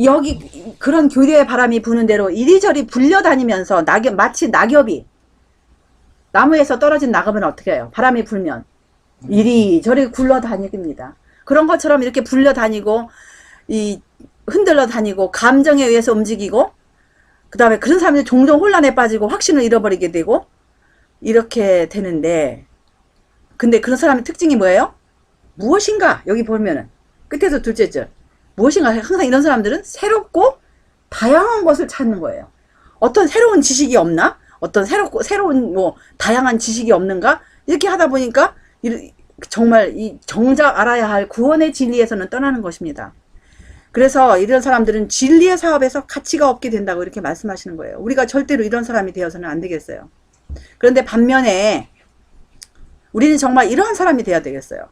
여기 그런 교리의 바람이 부는 대로 이리저리 불려다니면서 마치 낙엽이 나무에서 떨어진 낙엽은 어떻게 해요? 바람이 불면 이리저리 굴러다닙니다. 그런 것처럼 이렇게 불려다니고 흔들러 다니고 감정에 의해서 움직이고 그 다음에 그런 사람들이 종종 혼란에 빠지고 확신을 잃어버리게 되고 이렇게 되는데 근데 그런 사람의 특징이 뭐예요? 무엇인가 여기 보면은 끝에서 둘째 줄 무엇인가 항상 이런 사람들은 새롭고 다양한 것을 찾는 거예요. 어떤 새로운 지식이 없나? 어떤 새로운 뭐 다양한 지식이 없는가? 이렇게 하다 보니까 정말 이 정작 알아야 할 구원의 진리에서는 떠나는 것입니다. 그래서 이런 사람들은 진리의 사업에서 가치가 없게 된다고 이렇게 말씀하시는 거예요. 우리가 절대로 이런 사람이 되어서는 안 되겠어요. 그런데 반면에 우리는 정말 이런 사람이 되어야 되겠어요.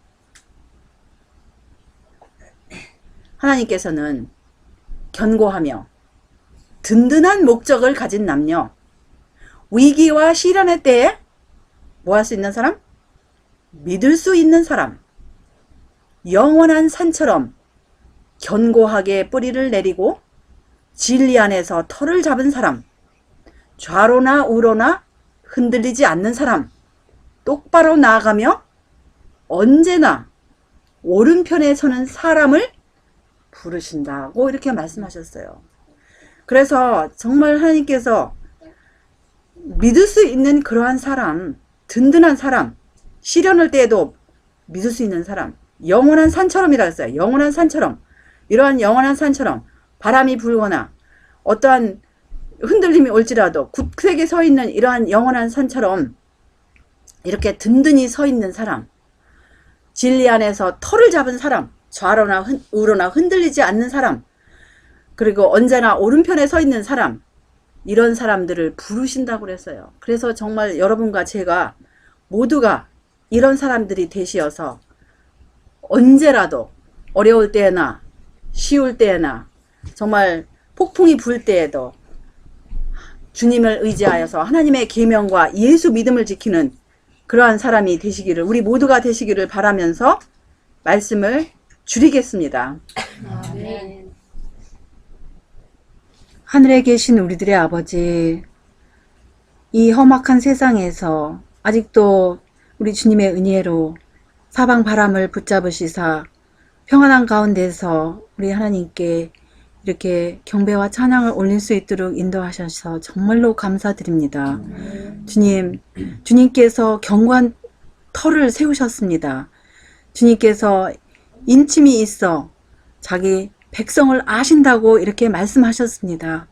하나님께서는 견고하며 든든한 목적을 가진 남녀, 위기와 시련의 때에 뭐 할 수 있는 사람? 믿을 수 있는 사람, 영원한 산처럼 견고하게 뿌리를 내리고 진리 안에서 터를 잡은 사람, 좌로나 우로나 흔들리지 않는 사람, 똑바로 나아가며 언제나 오른편에 서는 사람을 부르신다고 이렇게 말씀하셨어요. 그래서 정말 하나님께서 믿을 수 있는 그러한 사람, 든든한 사람, 시련할 때에도 믿을 수 있는 사람, 영원한 산처럼이라 했어요. 영원한 산처럼. 이러한 영원한 산처럼 바람이 불거나 어떠한 흔들림이 올지라도 굳세게 서 있는 이러한 영원한 산처럼 이렇게 든든히 서 있는 사람, 진리 안에서 터를 잡은 사람, 좌로나 우로나 흔들리지 않는 사람, 그리고 언제나 오른편에 서 있는 사람, 이런 사람들을 부르신다고 그랬어요. 그래서 정말 여러분과 제가 모두가 이런 사람들이 되시어서 언제라도 어려울 때나 쉬울 때나 정말 폭풍이 불 때에도 주님을 의지하여서 하나님의 계명과 예수 믿음을 지키는 그러한 사람이 되시기를, 우리 모두가 되시기를 바라면서 말씀을 줄이겠습니다. 아멘. 하늘에 계신 우리들의 아버지, 이 험악한 세상에서 아직도 우리 주님의 은혜로 사방 바람을 붙잡으시사 평안한 가운데서 우리 하나님께 이렇게 경배와 찬양을 올릴 수 있도록 인도하셔서 정말로 감사드립니다. 주님께서 견고한 터를 세우셨습니다. 주님께서 인침이 있어 자기 백성을 아신다고 이렇게 말씀하셨습니다.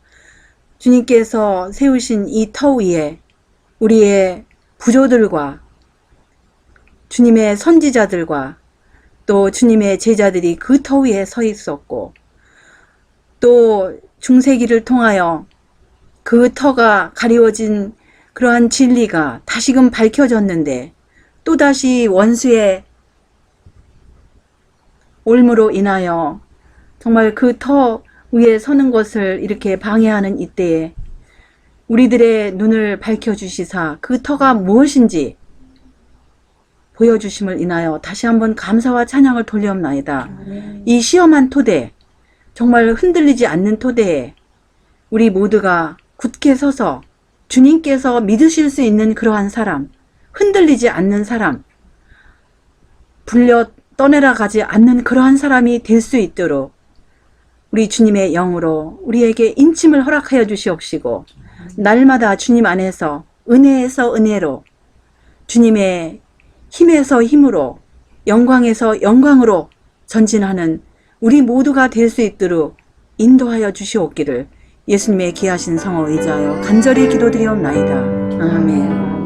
주님께서 세우신 이 터 위에 우리의 부조들과 주님의 선지자들과 또 주님의 제자들이 그 터 위에 서 있었고, 또 중세기를 통하여 그 터가 가리워진 그러한 진리가 다시금 밝혀졌는데 또다시 원수의 올무로 인하여 정말 그 터 위에 서는 것을 이렇게 방해하는 이때에 우리들의 눈을 밝혀주시사 그 터가 무엇인지 보여주심을 인하여 다시 한번 감사와 찬양을 돌려옵나이다. 이 시험한 토대, 정말 흔들리지 않는 토대에 우리 모두가 굳게 서서 주님께서 믿으실 수 있는 그러한 사람, 흔들리지 않는 사람, 불려 떠내려 가지 않는 그러한 사람이 될 수 있도록 우리 주님의 영으로 우리에게 인침을 허락하여 주시옵시고, 날마다 주님 안에서 은혜에서 은혜로, 주님의 힘에서 힘으로, 영광에서 영광으로 전진하는 우리 모두가 될 수 있도록 인도하여 주시옵기를 예수님의 귀하신 성호 의지하여 간절히 기도드리옵나이다. 아멘.